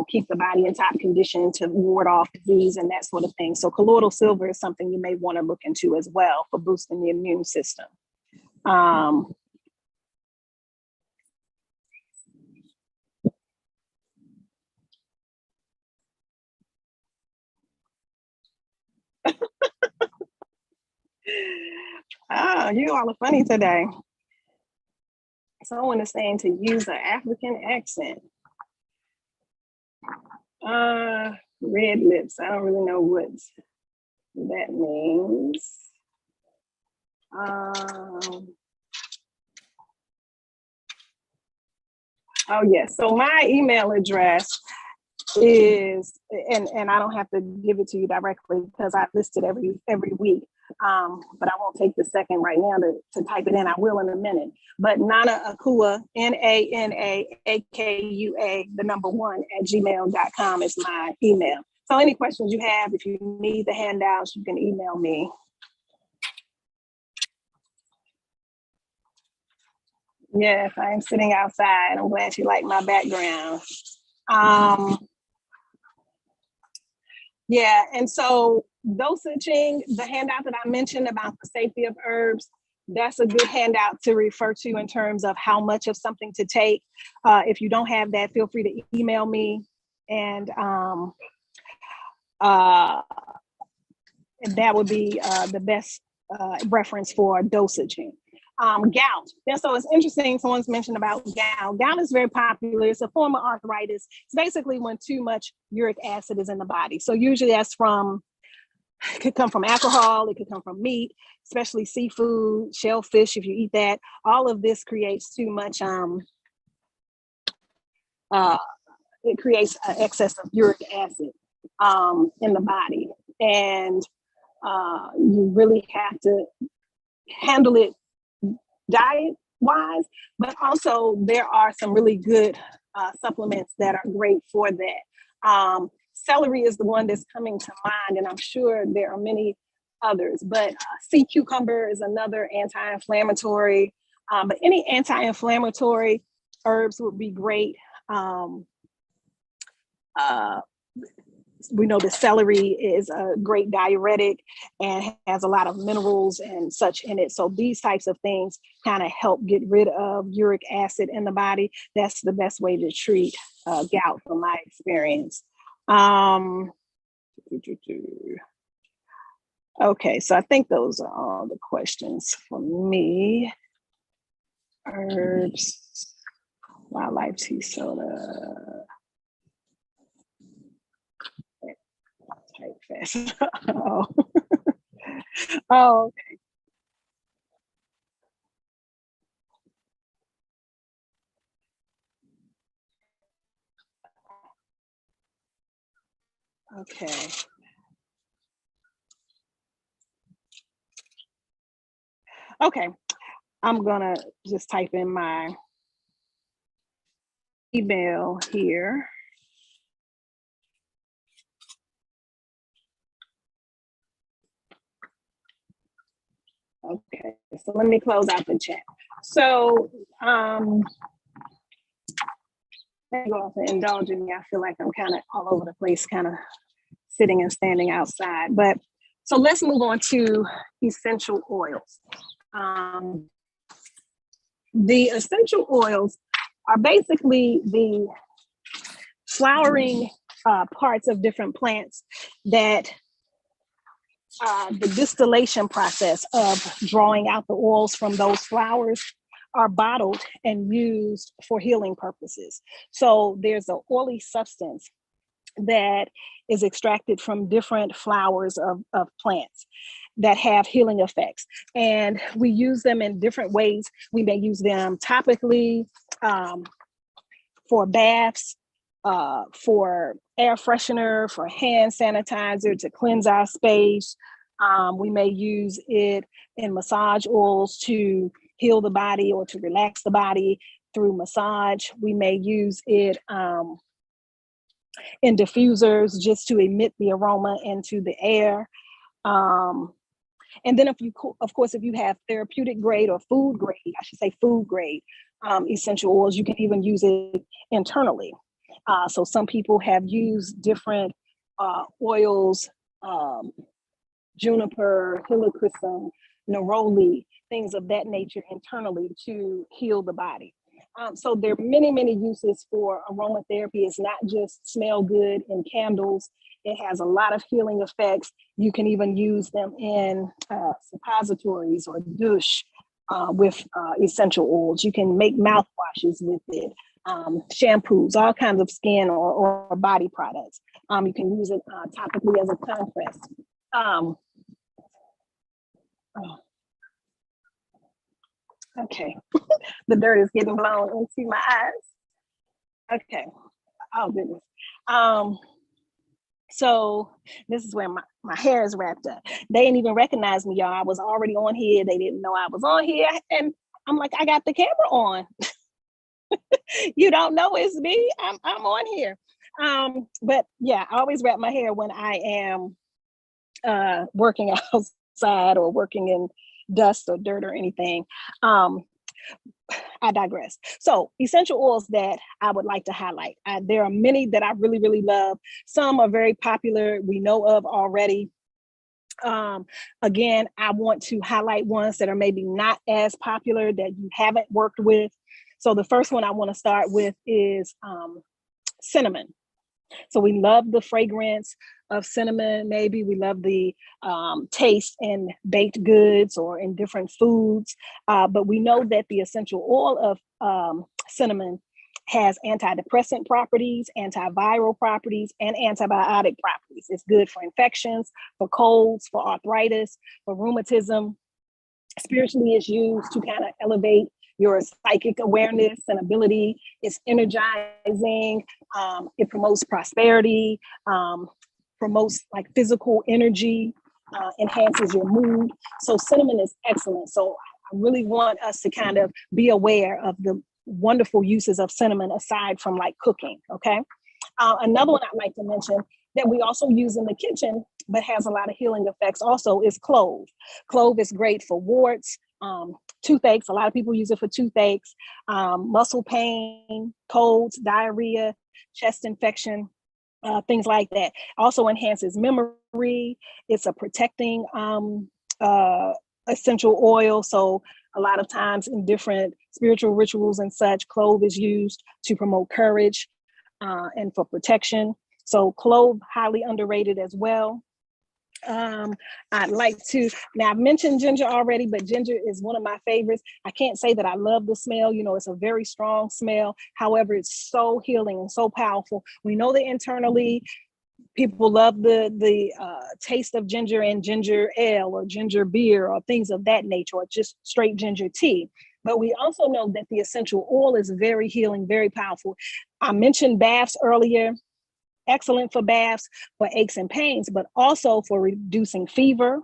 keep the body in top condition to ward off disease and that sort of thing. So colloidal silver is something you may want to look into as well for boosting the immune system. You all are funny today. Someone is saying to use an African accent. Red lips. I don't really know what that means. Oh yes. So my email address is, and I don't have to give it to you directly because I list it every week. But I won't take the second right now to type it in. I will in a minute. But Nana Akua, NANAAKUA, the number 1 @gmail.com is my email. So any questions you have, if you need the handouts, you can email me. Yes, I'm sitting outside. I'm glad you like my background. Yeah, and so dosaging, the handout that I mentioned about the safety of herbs, that's a good handout to refer to in terms of how much of something to take. If you don't have that, feel free to email me, and that would be the best reference for dosaging. Gout. And so it's interesting, someone's mentioned about gout. Gout is very popular. It's a form of arthritis. It's basically when too much uric acid is in the body. So usually it could come from alcohol, it could come from meat, especially seafood, shellfish, if you eat that. All of this creates too much, it creates an excess of uric acid in the body. And you really have to handle it diet wise, but also there are some really good supplements that are great for that. Celery is the one that's coming to mind, and I'm sure there are many others, but sea cucumber is another anti-inflammatory, but any anti-inflammatory herbs would be great. We know the celery is a great diuretic and has a lot of minerals and such in it. So these types of things kind of help get rid of uric acid in the body. That's the best way to treat gout from my experience. Okay, so I think those are all the questions for me. Herbs, wildlife tea soda. Type fast. Oh. Oh, okay. Okay. Okay. I'm gonna just type in my email here. Okay, so let me close out the chat. So, thank you all for indulging me. I feel like I'm kind of all over the place, kind of sitting and standing outside. But so let's move on to essential oils. The essential oils are basically the flowering parts of different plants that the distillation process of drawing out the oils from those flowers are bottled and used for healing purposes. So there's an oily substance that is extracted from different flowers of plants that have healing effects. And we use them in different ways. We may use them topically for baths, for air freshener, for hand sanitizer to cleanse our space. We may use it in massage oils to heal the body or to relax the body through massage. We may use it in diffusers just to emit the aroma into the air. And then of course, if you have therapeutic grade or food grade, I should say food grade essential oils, you can even use it internally. So some people have used different oils, juniper, helichrysum, neroli, things of that nature internally to heal the body. So there are many, many uses for aromatherapy. It's not just smell good in candles. It has a lot of healing effects. You can even use them in suppositories or douche with essential oils. You can make mouthwashes with it, shampoos, all kinds of skin or body products. You can use it topically as a compress. Okay, the dirt is getting blown into my eyes. Okay, oh goodness. So this is where my hair is wrapped up. They didn't even recognize me, y'all. I was already on here. They didn't know I was on here. And I'm like, I got the camera on. You don't know it's me. I'm on here. But yeah, I always wrap my hair when I am working outside or working in dust or dirt or anything. I digress. So essential oils that I would like to highlight. There are many that I really, really love. Some are very popular, we know of already. Again, I want to highlight ones that are maybe not as popular that you haven't worked with. So the first one I want to start with is cinnamon. So we love the fragrance of cinnamon. Maybe we love the taste in baked goods or in different foods. But we know that the essential oil of cinnamon has antidepressant properties, antiviral properties, and antibiotic properties. It's good for infections, for colds, for arthritis, for rheumatism. Spiritually, it's used to kind of elevate your psychic awareness and ability. It's energizing. It promotes prosperity, promotes like physical energy, enhances your mood. So cinnamon is excellent. So I really want us to kind of be aware of the wonderful uses of cinnamon aside from like cooking, okay? Another one I'd like to mention that we also use in the kitchen, but has a lot of healing effects also is clove. Clove is great for warts, toothaches. A lot of people use it for toothaches, muscle pain, colds, diarrhea, chest infection, things like that. Also enhances memory. It's a protecting essential oil. So a lot of times in different spiritual rituals and such, clove is used to promote courage and for protection. So clove, highly underrated as well. I'd like to, now I've mentioned ginger already, but ginger is one of my favorites. I can't say that I love the smell, you know, it's a very strong smell. However, it's so healing and so powerful. We know that internally, people love the taste of ginger in ginger ale or ginger beer or things of that nature, or just straight ginger tea. But we also know that the essential oil is very healing, very powerful. I mentioned baths earlier. Excellent for baths, for aches and pains, but also for reducing fever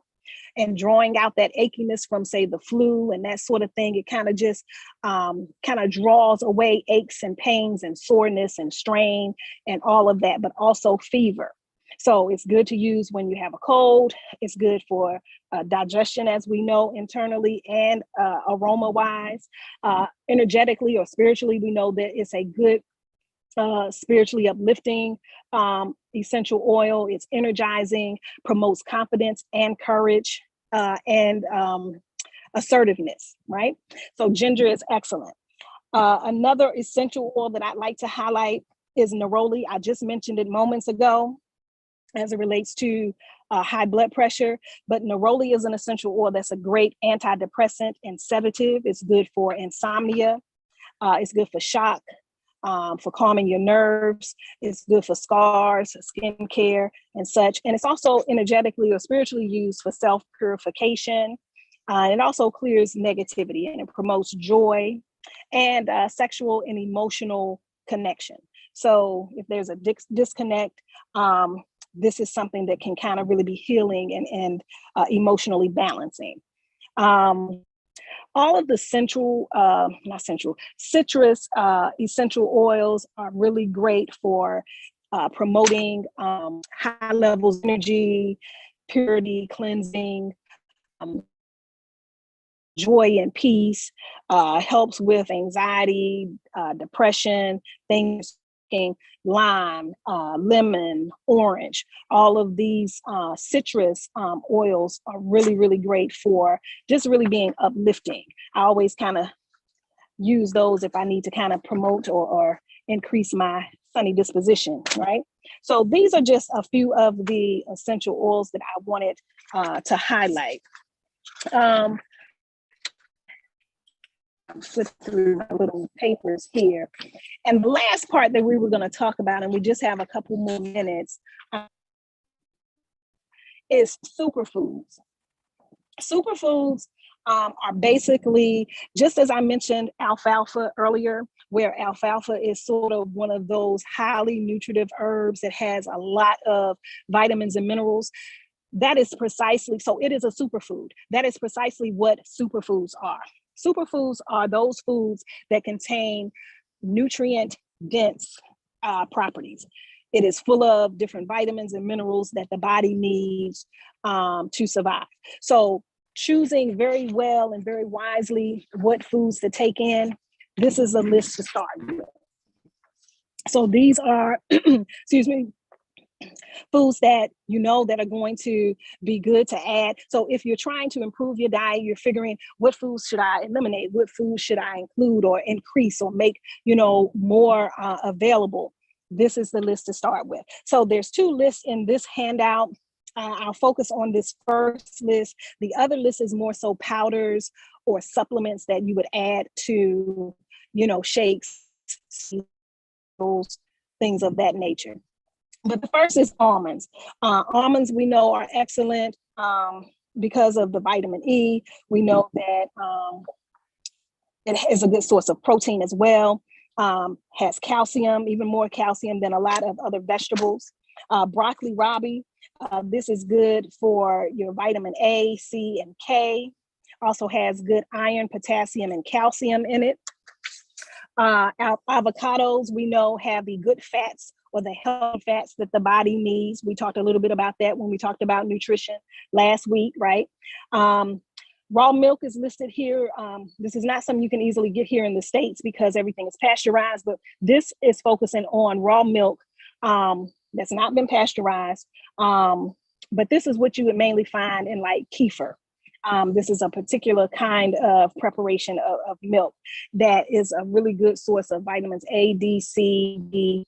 and drawing out that achiness from, say, the flu and that sort of thing. It kind of just kind of draws away aches and pains and soreness and strain and all of that, but also fever. So it's good to use when you have a cold. It's good for digestion, as we know, internally and aroma-wise. Energetically or spiritually, we know that it's a good spiritually uplifting essential oil. It's energizing, promotes confidence and courage and assertiveness, right? So ginger is excellent. Another essential oil that I'd like to highlight is neroli. I just mentioned it moments ago as it relates to high blood pressure, but neroli is an essential oil that's a great antidepressant and sedative. It's good for insomnia. It's good for shock. For calming your nerves. It's good for scars, skin care, and such. And it's also energetically or spiritually used for self-purification. It also clears negativity, and it promotes joy and sexual and emotional connection. So if there's a disconnect, this is something that can kind of really be healing and emotionally balancing. All of the citrus essential oils are really great for promoting high levels of energy, purity, cleansing, joy and peace, helps with anxiety, depression, things, lime, lemon, orange. All of these citrus oils are really, really great for just really being uplifting. I always kind of use those if I need to kind of promote or increase my sunny disposition, right? So these are just a few of the essential oils that I wanted to highlight. Flip through my little papers here. And the last part that we were going to talk about, and we just have a couple more minutes, is superfoods. Superfoods are basically, just as I mentioned alfalfa earlier, where alfalfa is sort of one of those highly nutritive herbs that has a lot of vitamins and minerals. That is precisely, so it is a superfood. That is precisely what superfoods are. Superfoods are those foods that contain nutrient-dense properties. It is full of different vitamins and minerals that the body needs to survive. So choosing very well and very wisely what foods to take in, this is a list to start with. So these are, excuse me, foods that you know that are going to be good to add. So if you're trying to improve your diet, you're figuring what foods should I eliminate, what foods should I include or increase or make, more available. This is the list to start with. So there's two lists in this handout. I'll focus on this first list. The other list is more so powders or supplements that you would add to, shakes, things of that nature. But the first is almonds. Almonds we know are excellent because of the vitamin E. We know that it is a good source of protein as well. Has calcium, even more calcium than a lot of other vegetables. Broccoli rabi, this is good for your vitamin A, C, and K. Also has good iron, potassium, and calcium in it. Avocados, we know, have the good fats or the healthy fats that the body needs. We talked a little bit about that when we talked about nutrition last week, right? Raw milk is listed here. This is not something you can easily get here in the States because everything is pasteurized, but this is focusing on raw milk that's not been pasteurized. But this is what you would mainly find in like kefir. This is a particular kind of preparation of milk that is a really good source of vitamins A, D, C, D.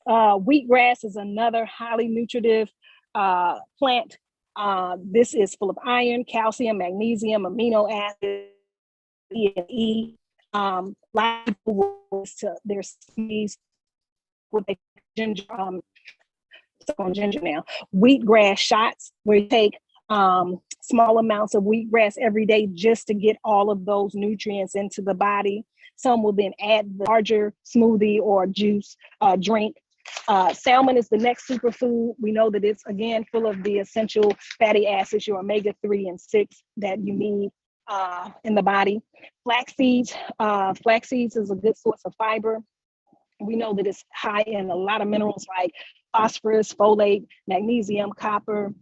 Wheatgrass is another highly nutritive plant. This is full of iron, calcium, magnesium, amino acids, E and E. There's these what they ginger, on ginger now. Wheatgrass shots, where you take small amounts of wheatgrass every day just to get all of those nutrients into the body. Some will then add the larger smoothie or juice drink. Salmon is the next superfood. We know that it's, again, full of the essential fatty acids, your omega-3 and 6 that you need in the body. Flax seeds. Flax seeds is a good source of fiber. We know that it's high in a lot of minerals like phosphorus, folate, magnesium, copper.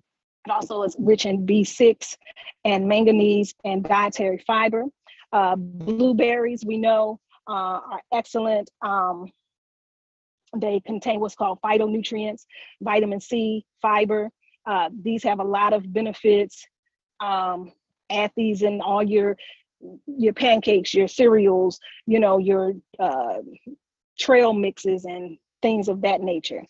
It also is rich in B6 and manganese and dietary fiber. Blueberries, we know, are excellent. They contain what's called phytonutrients, vitamin C, fiber. These have a lot of benefits. Add these in all your pancakes, your cereals, your trail mixes and things of that nature.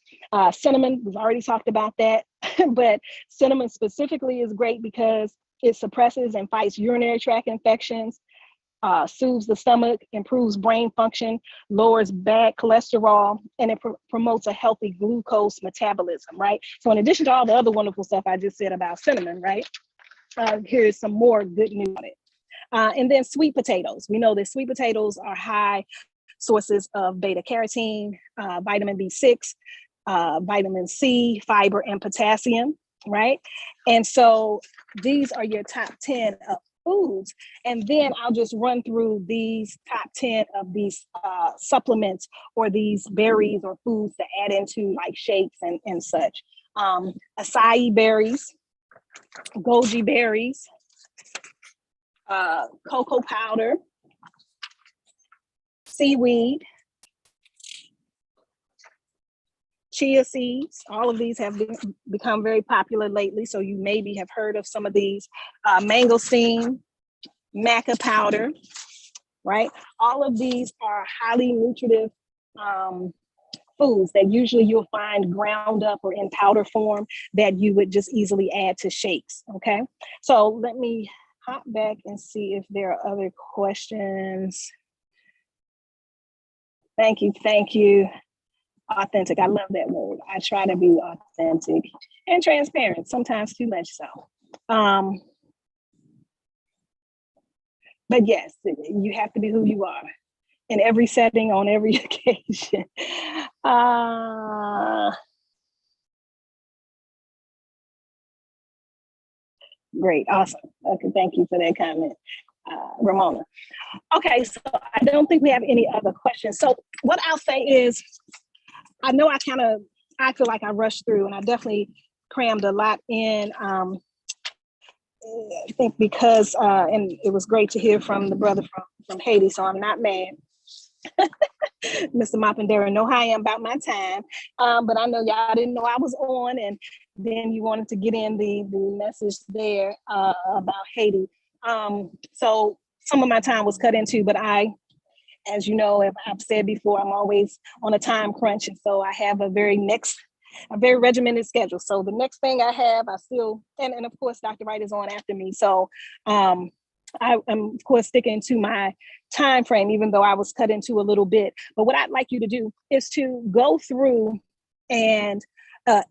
Cinnamon, we've already talked about that, but cinnamon specifically is great because it suppresses and fights urinary tract infections, soothes the stomach, improves brain function, lowers bad cholesterol, and it promotes a healthy glucose metabolism, right? So in addition to all the other wonderful stuff I just said about cinnamon, right? Here's some more good news on it. And then sweet potatoes. We know that sweet potatoes are high sources of beta carotene, vitamin B6, vitamin C, fiber, and potassium, right? And so these are your top 10 of foods. And then I'll just run through these top 10 of these supplements or these berries or foods to add into like shakes and such. Acai berries, goji berries, cocoa powder, seaweed, chia seeds. All of these have become very popular lately, so you maybe have heard of some of these. Mangosteen, maca powder, right? All of these are highly nutritive foods that usually you'll find ground up or in powder form that you would just easily add to shakes, okay? So let me hop back and see if there are other questions. Thank you. Authentic, I love that word. I try to be authentic and transparent, sometimes too much so. But yes, you have to be who you are in every setting, on every occasion. Great, awesome. Okay, thank you for that comment, Ramona. Okay, so I don't think we have any other questions. So what I'll say is, I know I feel like I rushed through, and I definitely crammed a lot in. I think because, and it was great to hear from the brother from Haiti, so I'm not mad. Mr. Mapendera know how I am about my time, but I know y'all didn't know I was on, and then you wanted to get in the message there about Haiti. So some of my time was cut into, but as you know, I've said before, I'm always on a time crunch, and so I have a very regimented schedule. So the next thing I have, I still, and of course, Dr. Wright is on after me. So I am, of course, sticking to my time frame, even though I was cut into a little bit. But what I'd like you to do is to go through and,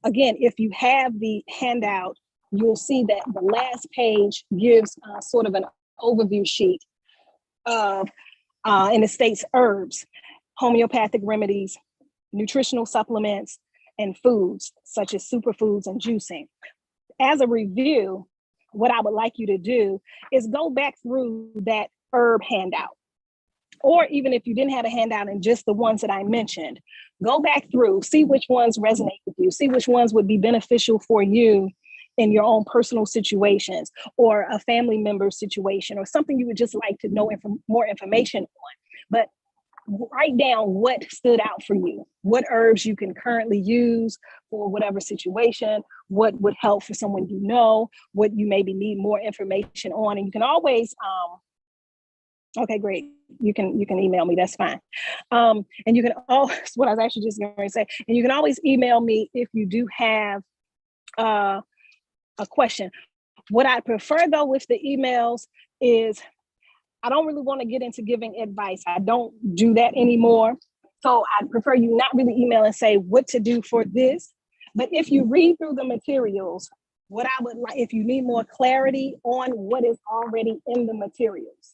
again, if you have the handout, you'll see that the last page gives sort of an overview sheet of, and it states herbs, homeopathic remedies, nutritional supplements, and foods such as superfoods and juicing. As a review, what I would like you to do is go back through that herb handout. Or even if you didn't have a handout and just the ones that I mentioned, go back through, see which ones resonate with you, see which ones would be beneficial for you in your own personal situations or a family member situation or something you would just like to know more information on. But write down what stood out for you, what herbs you can currently use for whatever situation, what would help for someone you know, what you maybe need more information on. And you can always, okay, great. You can email me, that's fine. And you can always, what I was actually just going to say, and you can always email me if you do have a question. What I prefer though with the emails is I don't really want to get into giving advice. I don't do that anymore. So I prefer you not really email and say what to do for this. But if you read through the materials, what I would like, if you need more clarity on what is already in the materials,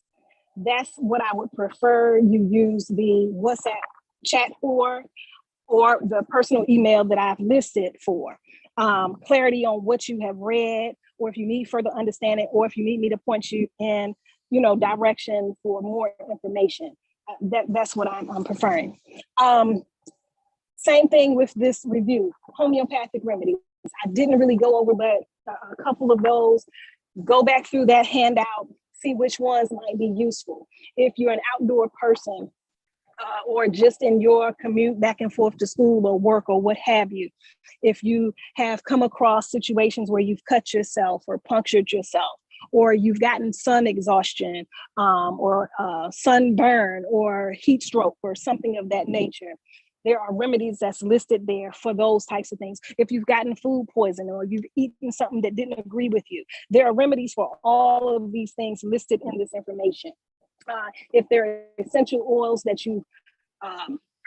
that's what I would prefer you use the WhatsApp chat for, or the personal email that I've listed for. Clarity on what you have read, or if you need further understanding, or if you need me to point you in direction for more information. That's what I'm preferring. Same thing with this review, homeopathic remedies. I didn't really go over, but a couple of those. Go back through that handout, see which ones might be useful. If you're an outdoor person, or just in your commute back and forth to school or work or what have you, if you have come across situations where you've cut yourself or punctured yourself, or you've gotten sun exhaustion, or sunburn or heat stroke or something of that nature, there are remedies that's listed there for those types of things. If you've gotten food poisoning or you've eaten something that didn't agree with you, there are remedies for all of these things listed in this information. If there are essential oils that you've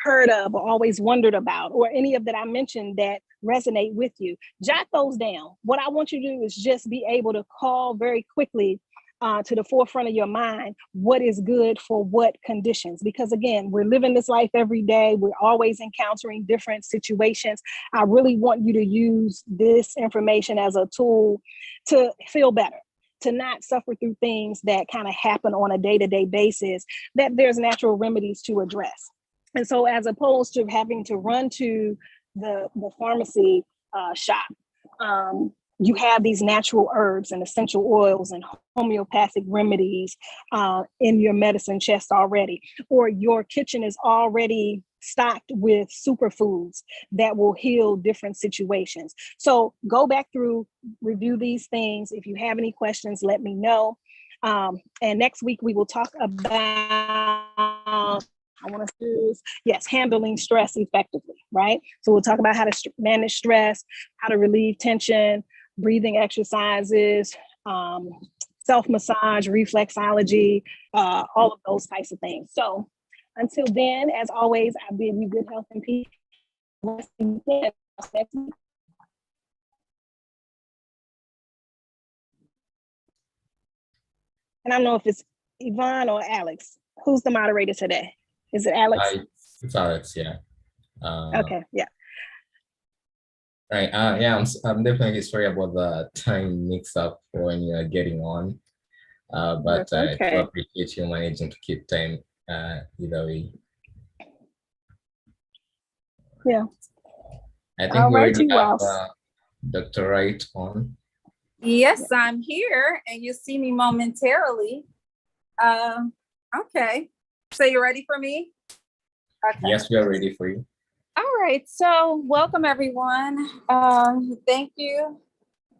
heard of or always wondered about, or any of that I mentioned that resonate with you, jot those down. What I want you to do is just be able to call very quickly to the forefront of your mind what is good for what conditions. Because again, we're living this life every day. We're always encountering different situations. I really want you to use this information as a tool to feel better, to not suffer through things that kind of happen on a day-to-day basis, that there's natural remedies to address. And so as opposed to having to run to the pharmacy shop, you have these natural herbs and essential oils and homeopathic remedies in your medicine chest already, or your kitchen is already stocked with superfoods that will heal different situations. So go back through, review these things. If you have any questions, let me know. And next week we will talk about, yes, handling stress effectively, right? So we'll talk about how to manage stress, how to relieve tension, breathing exercises, self-massage, reflexology, all of those types of things. So until then, as always, I bid you good health and peace. And I don't know if it's Yvonne or Alex. Who's the moderator today? Is it Alex? It's Alex, yeah. Okay, yeah. Right. Yeah, I'm definitely sorry about the time mix up for when you're getting on. But I do appreciate you managing to keep time either way. Yeah. I think we already have Dr. Wright on. Yes, I'm here, and you see me momentarily. Okay. So you're ready for me? Okay. Yes, we are ready for you. All right. So welcome, everyone. Thank you,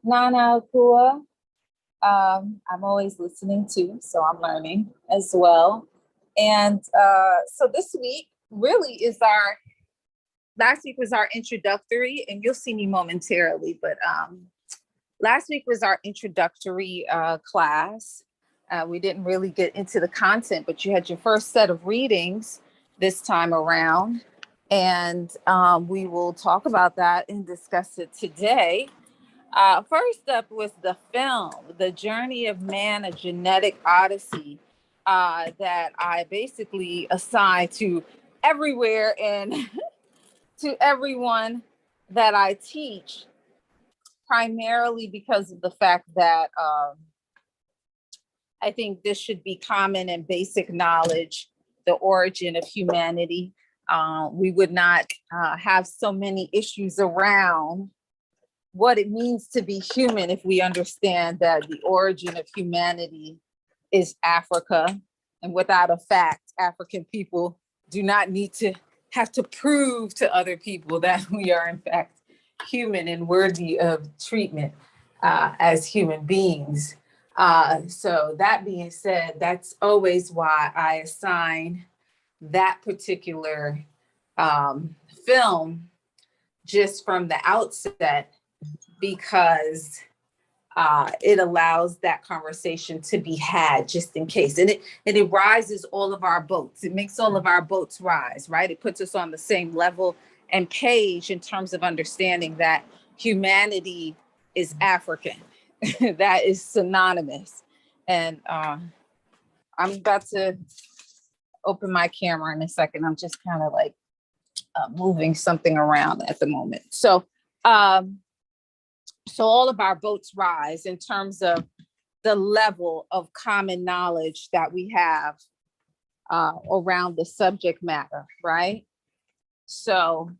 Nana Akua. I'm always listening too, so I'm learning as well. And so this week really is last week was our introductory, and you'll see me momentarily, but last week was our introductory class. We didn't really get into the content, but you had your first set of readings this time around. And we will talk about that and discuss it today. First up was the film, The Journey of Man, A Genetic Odyssey, that I basically assign to everywhere and to everyone that I teach, primarily because of the fact that I think this should be common and basic knowledge, the origin of humanity. We would not have so many issues around what it means to be human if we understand that the origin of humanity is Africa. And without a fact, African people do not need to have to prove to other people that we are in fact human and worthy of treatment as human beings. So that being said, that's always why I assign that particular film just from the outset, because it allows that conversation to be had just in case. And it rises all of our boats. It makes all of our boats rise, right? It puts us on the same level and page in terms of understanding that humanity is African. That is synonymous. And I'm about to open my camera in a second. I'm just kind of like moving something around at the moment. So all of our boats rise in terms of the level of common knowledge that we have around the subject matter, right? So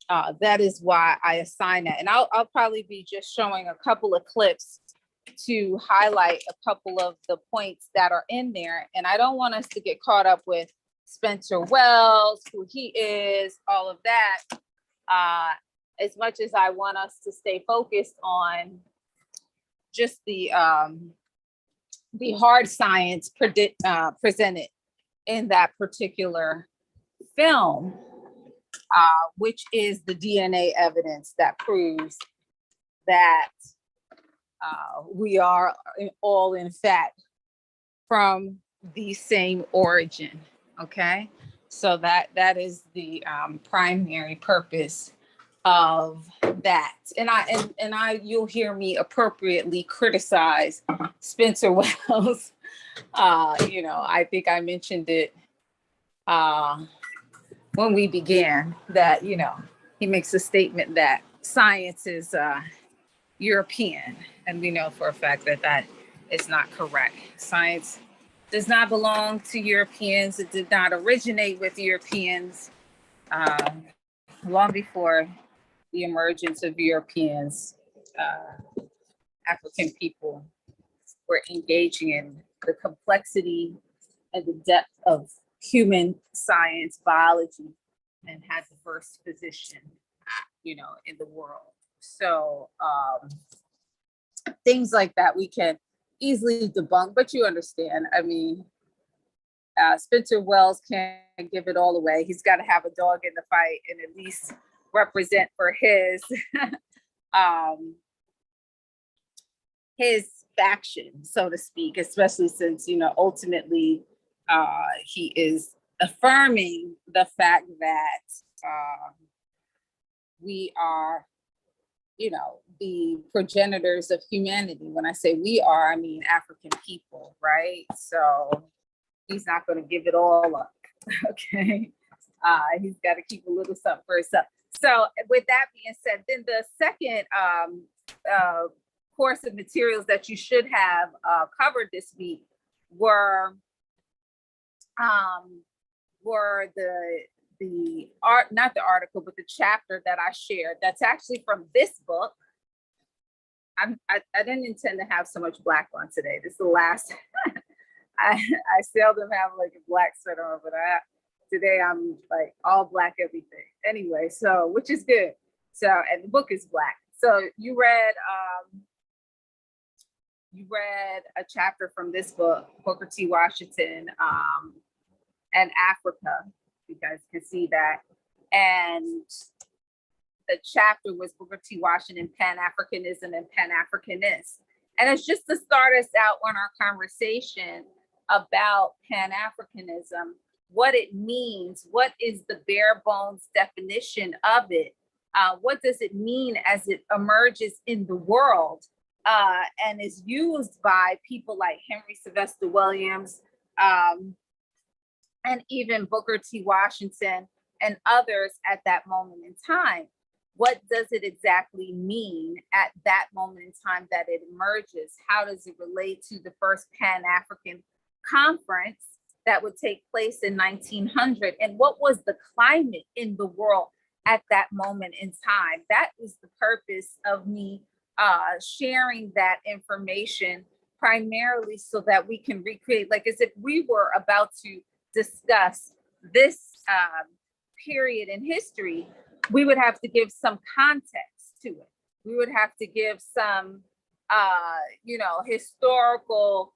that is why I assign that. And I'll probably be just showing a couple of clips to highlight a couple of the points that are in there. And I don't want us to get caught up with Spencer Wells, who he is, all of that, as much as I want us to stay focused on just the hard science presented in that particular film, which is the DNA evidence that proves that we are all, in fact, from the same origin. Okay, so that is the primary purpose of that. And you'll hear me appropriately criticize Spencer Wells. I think I mentioned it when we began that, he makes a statement that science is European, and we know for a fact that that is not correct. Science does not belong to Europeans. It did not originate with Europeans. Long before the emergence of Europeans, African people were engaging in the complexity and the depth of human science, biology, and had the first position, you know, in the world. So things like that we can easily debunk, but you understand. I mean, Spencer Wells can't give it all away. He's got to have a dog in the fight and at least represent for his faction, so to speak, especially since, you know, ultimately he is affirming the fact that we are, you know, the progenitors of humanity. When I say we are, I mean African people, right? So he's not going to give it all up, okay? He's got to keep a little something for himself. So with that being said, then the second course of materials that you should have covered this week were the art, not the article, but the chapter that I shared. That's actually from this book. I didn't intend to have so much black on today. This is the last. I seldom have like a black sweater on, but today I'm like all black everything. Anyway, so which is good. So, and the book is black. So you read a chapter from this book, Booker T. Washington, and Africa. You guys can see that. And the chapter was Booker T. Washington, Pan-Africanism and Pan-Africanists. And it's just to start us out on our conversation about Pan-Africanism, what it means, what is the bare bones definition of it, what does it mean as it emerges in the world and is used by people like Henry Sylvester Williams, and even Booker T. Washington and others at that moment in time. What does it exactly mean at that moment in time that it emerges? How does it relate to the first Pan-African conference that would take place in 1900? And what was the climate in the world at that moment in time? That is the purpose of me sharing that information, primarily so that we can recreate, like as if we were about to discuss this period in history, we would have to give some context to it. We would have to give some, historical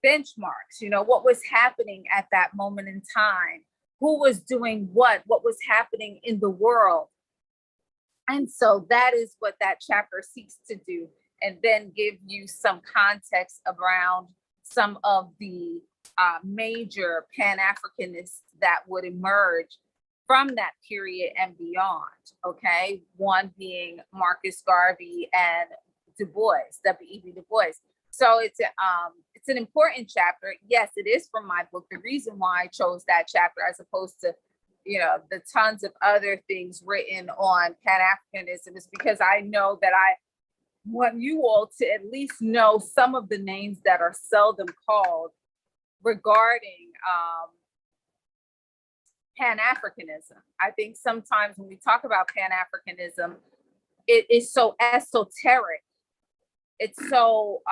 benchmarks, what was happening at that moment in time, who was doing what was happening in the world. And so that is what that chapter seeks to do, and then give you some context around some of the major Pan-Africanists that would emerge from that period and beyond, okay? One being Marcus Garvey and Du Bois, W.E.B. Du Bois. So it's an important chapter. Yes, it is from my book. The reason why I chose that chapter as opposed to, the tons of other things written on Pan-Africanism is because I know that I want you all to at least know some of the names that are seldom called regarding Pan-Africanism. I think sometimes when we talk about Pan-Africanism, it is so esoteric. It's so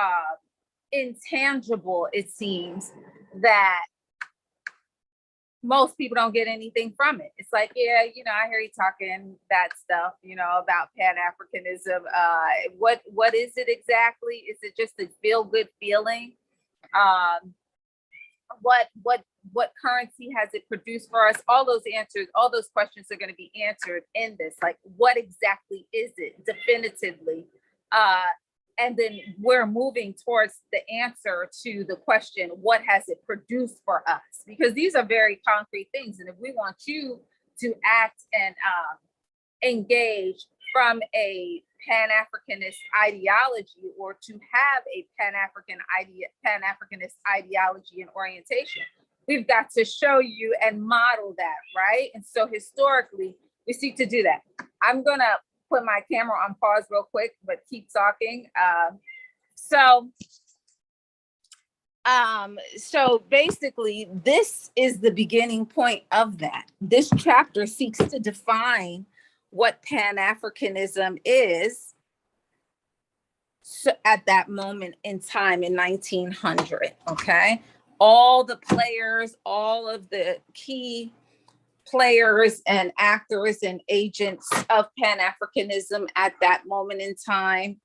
intangible, it seems, that most people don't get anything from it. It's like, yeah, I hear you talking that stuff, about Pan-Africanism. What is it exactly? Is it just a feel-good feeling? What currency has it produced for us? All those answers, all those questions are going to be answered in this. Like, what exactly is it definitively? And then we're moving towards the answer to the question, what has it produced for us? Because these are very concrete things. And if we want you to act and engage from a Pan-Africanist ideology, or to have a Pan-Africanist ideology and orientation, we've got to show you and model that, right? And so historically, we seek to do that. I'm gonna put my camera on pause real quick, but keep talking. So basically, this is the beginning point of that. This chapter seeks to define what Pan-Africanism is So at that moment in time in 1900, okay? All the players, all of the key players and actors and agents of Pan-Africanism at that moment in time.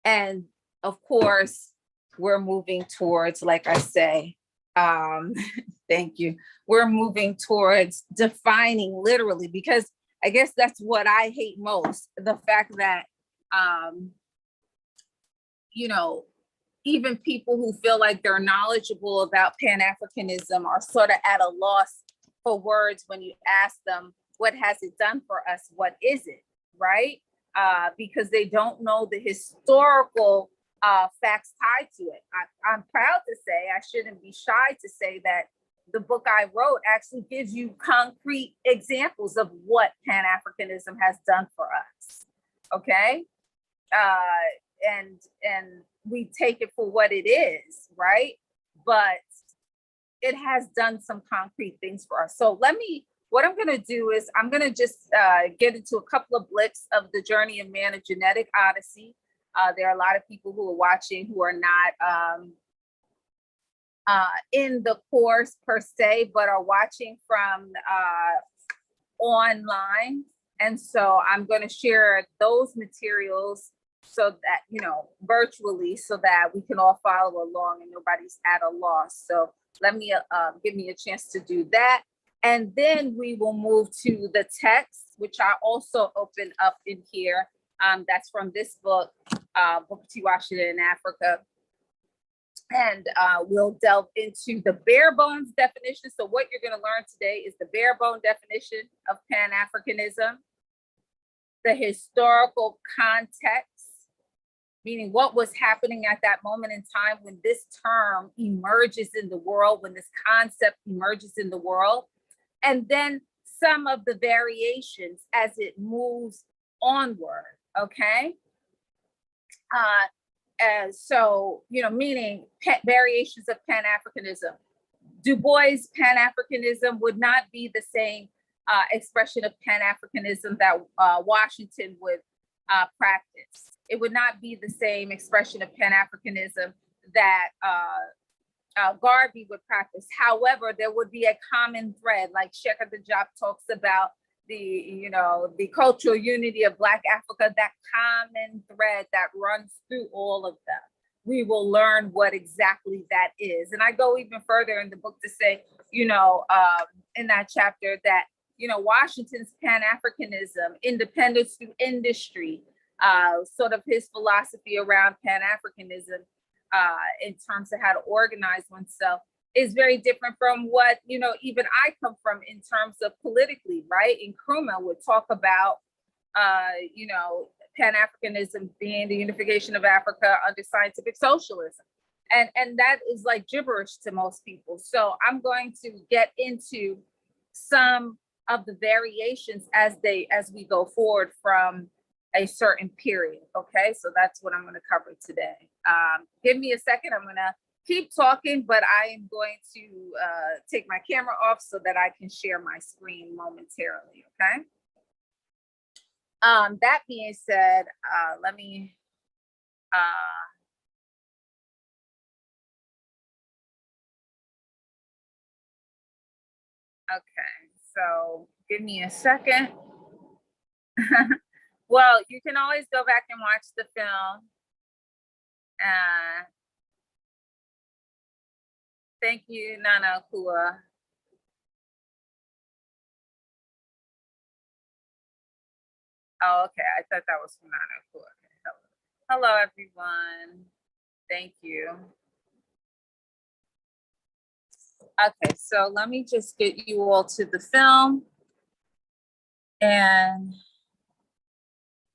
And of course, we're moving towards, like I say, thank you. We're moving towards defining literally, because I guess that's what I hate most, the fact that, you know, even people who feel like they're knowledgeable about Pan-Africanism are sort of at a loss for words when you ask them, what has it done for us? What is it, right? Because they don't know the historical facts tied to it. I'm proud to say, I shouldn't be shy to say that the book I wrote actually gives you concrete examples of what Pan-Africanism has done for us, okay? And we take it for what it is, right? But it has done some concrete things for us. So what I'm gonna do is I'm gonna just get into a couple of blips of the journey of man, a genetic odyssey. There are a lot of people who are watching who are not in the course per se, but are watching from online. And so I'm gonna share those materials so that, you know, virtually, so that we can all follow along and nobody's at a loss. So let me give me a chance to do that. And then we will move to the text, which I also opened up in here. That's from this book, Booker T. Washington in Africa. And we'll delve into the bare bones definition. So what you're gonna learn today is the bare bone definition of Pan-Africanism, the historical context, meaning what was happening at that moment in time when this term emerges in the world, when this concept emerges in the world, and then some of the variations as it moves onward, okay? So, you know, meaning variations of Pan-Africanism. Du Bois' Pan-Africanism would not be the same expression of Pan-Africanism that Washington would practice. It would not be the same expression of Pan-Africanism that Garvey would practice. However, there would be a common thread, like Shekhar Dajab talks about the cultural unity of Black Africa, that common thread that runs through all of them. We will learn what exactly that is. And I go even further in the book to say, in that chapter that, Washington's Pan-Africanism, independence through industry, sort of his philosophy around Pan-Africanism in terms of how to organize oneself is very different from what, even I come from in terms of politically, right? Nkrumah would talk about, Pan-Africanism being the unification of Africa under scientific socialism. And that is like gibberish to most people. So I'm going to get into some of the variations as we go forward from a certain period. Okay, so that's what I'm going to cover today. Give me a second. I'm going to keep talking, but I am going to take my camera off so that I can share my screen momentarily. Okay. That being said, let me. Okay, so give me a second. Well, you can always go back and watch the film. Thank you, Nana Akua. Oh, okay, I thought that was from Nana Akua. Okay. Hello, everyone. Thank you. Okay, so let me just get you all to the film and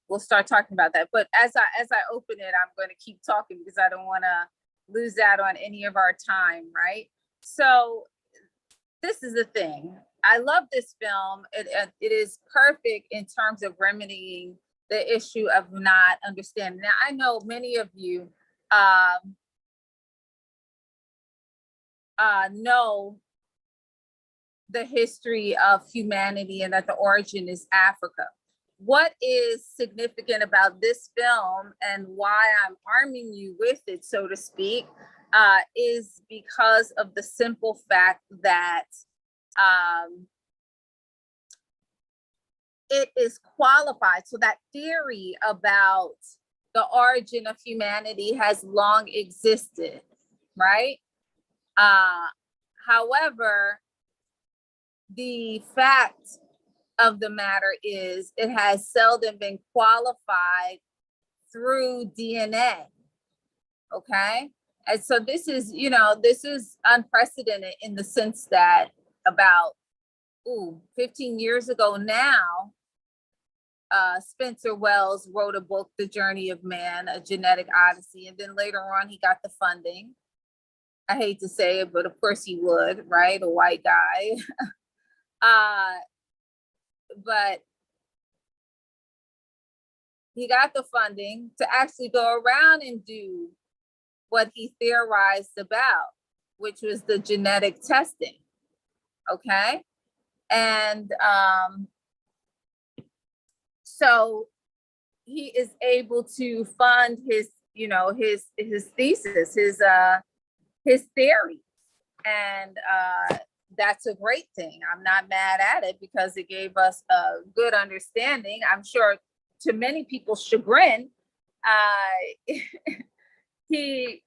we'll start talking about that. But as I open it, I'm going to keep talking because I don't want to lose out on any of our time, right? So this is the thing. I love this film. It is perfect in terms of remedying the issue of not understanding. Now, I know many of you know the history of humanity and that the origin is Africa. what is significant about this film and why I'm arming you with it, so to speak, is because of the simple fact that it is qualified. So that theory about the origin of humanity has long existed, right? However, the fact of the matter is it has seldom been qualified through DNA, okay? And so this is, this is unprecedented in the sense that about 15 years ago now, Spencer Wells wrote a book, The Journey of Man, A Genetic Odyssey. And then later on, he got the funding. I hate to say it, but of course he would, right? A white guy. But he got the funding to actually go around and do what he theorized about, which was the genetic testing, okay? And so he is able to fund his, his thesis, his theory. And that's a great thing. I'm not mad at it because it gave us a good understanding. I'm sure to many people's chagrin, he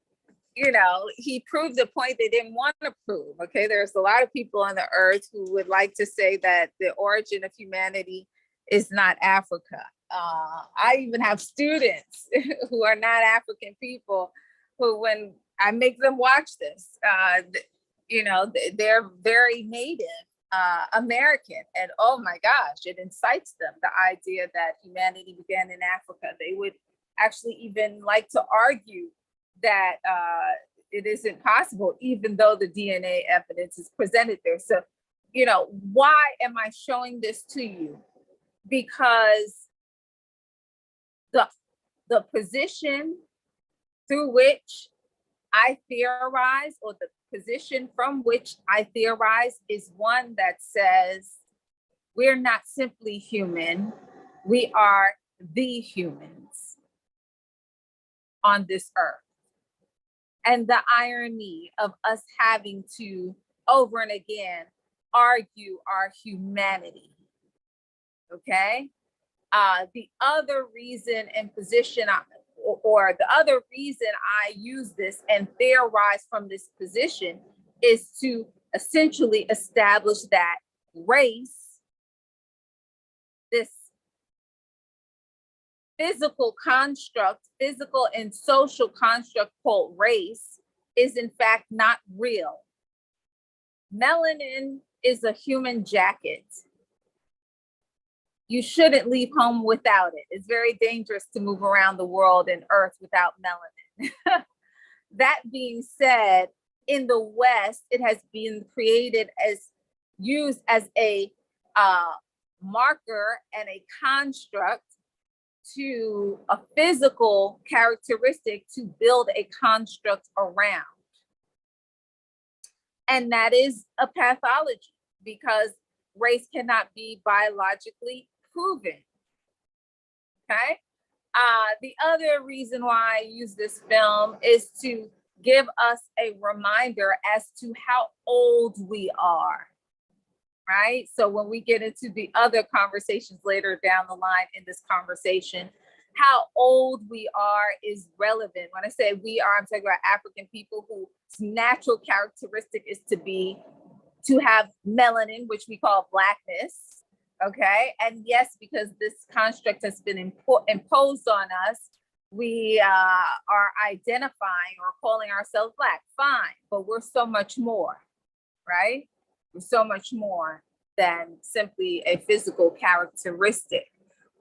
proved the point they didn't want to prove. Okay, there's a lot of people on the earth who would like to say that the origin of humanity is not Africa. I even have students who are not African people who, when I make them watch this, they're very Native American, and oh my gosh, it incites them, the idea that humanity began in Africa. They would actually even like to argue that it isn't possible, even though the DNA evidence is presented there. So, why am I showing this to you? Because the position through which I theorize, or the position from which I theorize, is one that says we're not simply human, we are the humans on this earth. And the irony of us having to over and again argue our humanity, okay? The other reason and position, or the other reason I use this and theorize from this position, is to essentially establish that race, this physical and social construct called race, is in fact not real. Melanin is a human jacket. You shouldn't leave home without it. It's very dangerous to move around the world and earth without melanin. That being said, in the West, it has been created used as a marker and a construct to a physical characteristic to build a construct around. And that is a pathology, because race cannot be biologically proven, okay? The other reason why I use this film is to give us a reminder as to how old we are, right? So when we get into the other conversations later down the line in this conversation, how old we are is relevant. When I say we are, I'm talking about African people whose natural characteristic is to have melanin, which we call blackness, okay? And yes, because this construct has been imposed on us, we are identifying or calling ourselves Black, fine, but we're so much more, right? We're so much more than simply a physical characteristic.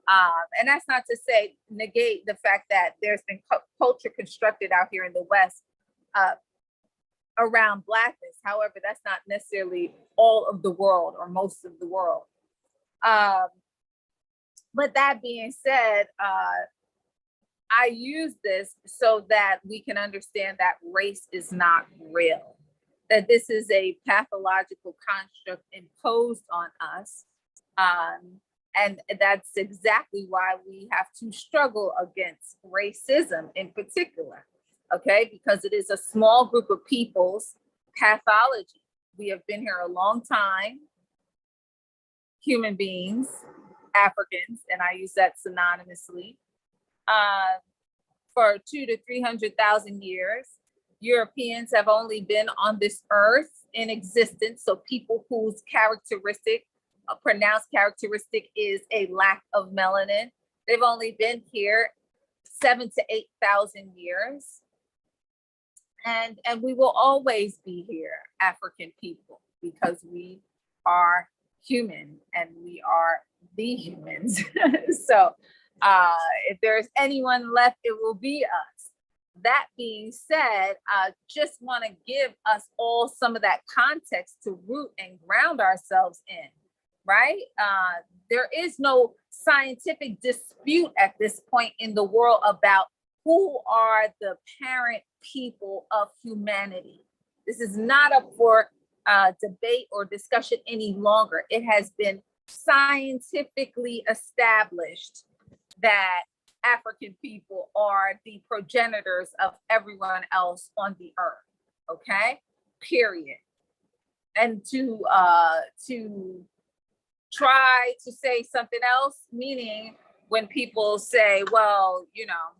And that's not to negate the fact that there's been culture constructed out here in the West around Blackness. However, that's not necessarily all of the world or most of the world. But that being said, I use this so that we can understand that race is not real, that this is a pathological construct imposed on us. And that's exactly why we have to struggle against racism in particular, okay? Because it is a small group of people's pathology. We have been here a long time, human beings, Africans, and I use that synonymously, for 200,000 to 300,000 years. Europeans have only been on this earth in existence, so people whose characteristic, a pronounced characteristic, is a lack of melanin. They've only been here 7,000 to 8,000 years. And we will always be here, African people, because we are human and we are the humans. So if there's anyone left, it will be us. That being said, I just want to give us all some of that context to root and ground ourselves in, right? There is no scientific dispute at this point in the world about who are the parent people of humanity. This is not up for debate or discussion any longer. It has been scientifically established that African people are the progenitors of everyone else on the earth, okay? Period. And to try to say something else, meaning when people say, well, you know,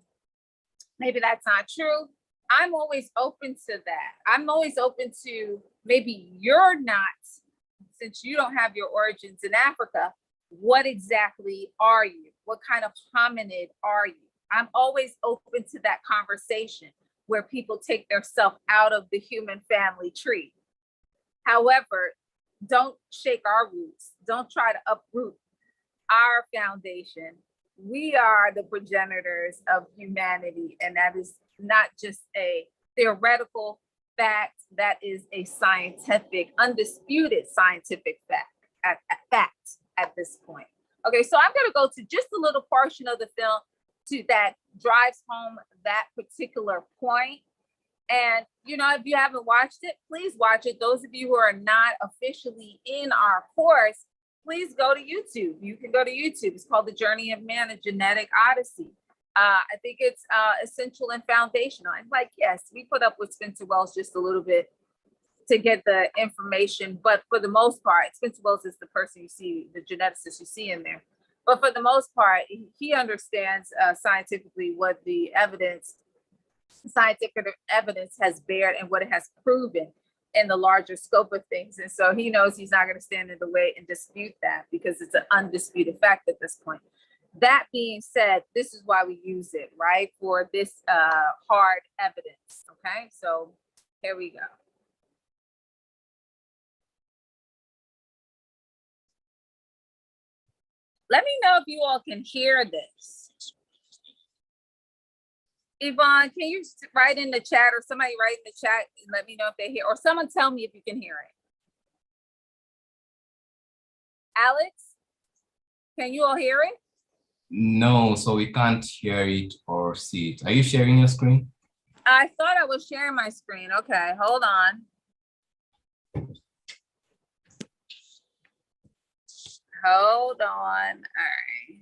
maybe that's not true, I'm always open to that. I'm always open to, maybe you're not, since you don't have your origins in Africa, what exactly are you? What kind of hominid are you? I'm always open to that conversation where people take their self out of the human family tree. However, don't shake our roots. Don't try to uproot our foundation. We are the progenitors of humanity, and that is not just a theoretical fact, that is a scientific, undisputed scientific fact at this point. Okay, so I'm going to go to just a little portion of the film that drives home that particular point. And, you know, if you haven't watched it, please watch it. Those of you who are not officially in our course, please go to YouTube. You can go to YouTube. It's called The Journey of Man, A Genetic Odyssey. I think it's essential and foundational. And like, yes, we put up with Spencer Wells just a little bit to get the information, but for the most part, Spencer Wells is the person you see, the geneticist you see in there. But for the most part, he understands scientifically what the scientific evidence has bared and what it has proven in the larger scope of things. And so he knows he's not going to stand in the way and dispute that, because it's an undisputed fact at this point. That being said, this is why we use it, right? For this hard evidence. Okay, so here we go. Let me know if you all can hear this. Yvonne, can you write in the chat, or somebody write in the chat and let me know if they hear, or someone tell me if you can hear it. Alex, can you all hear it? No, so we can't hear it or see it. Are you sharing your screen? I thought I was sharing my screen. Okay, hold on. Hold on. All right.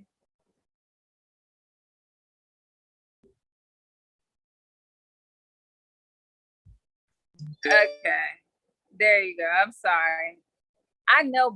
Okay, there you go. I'm sorry. I know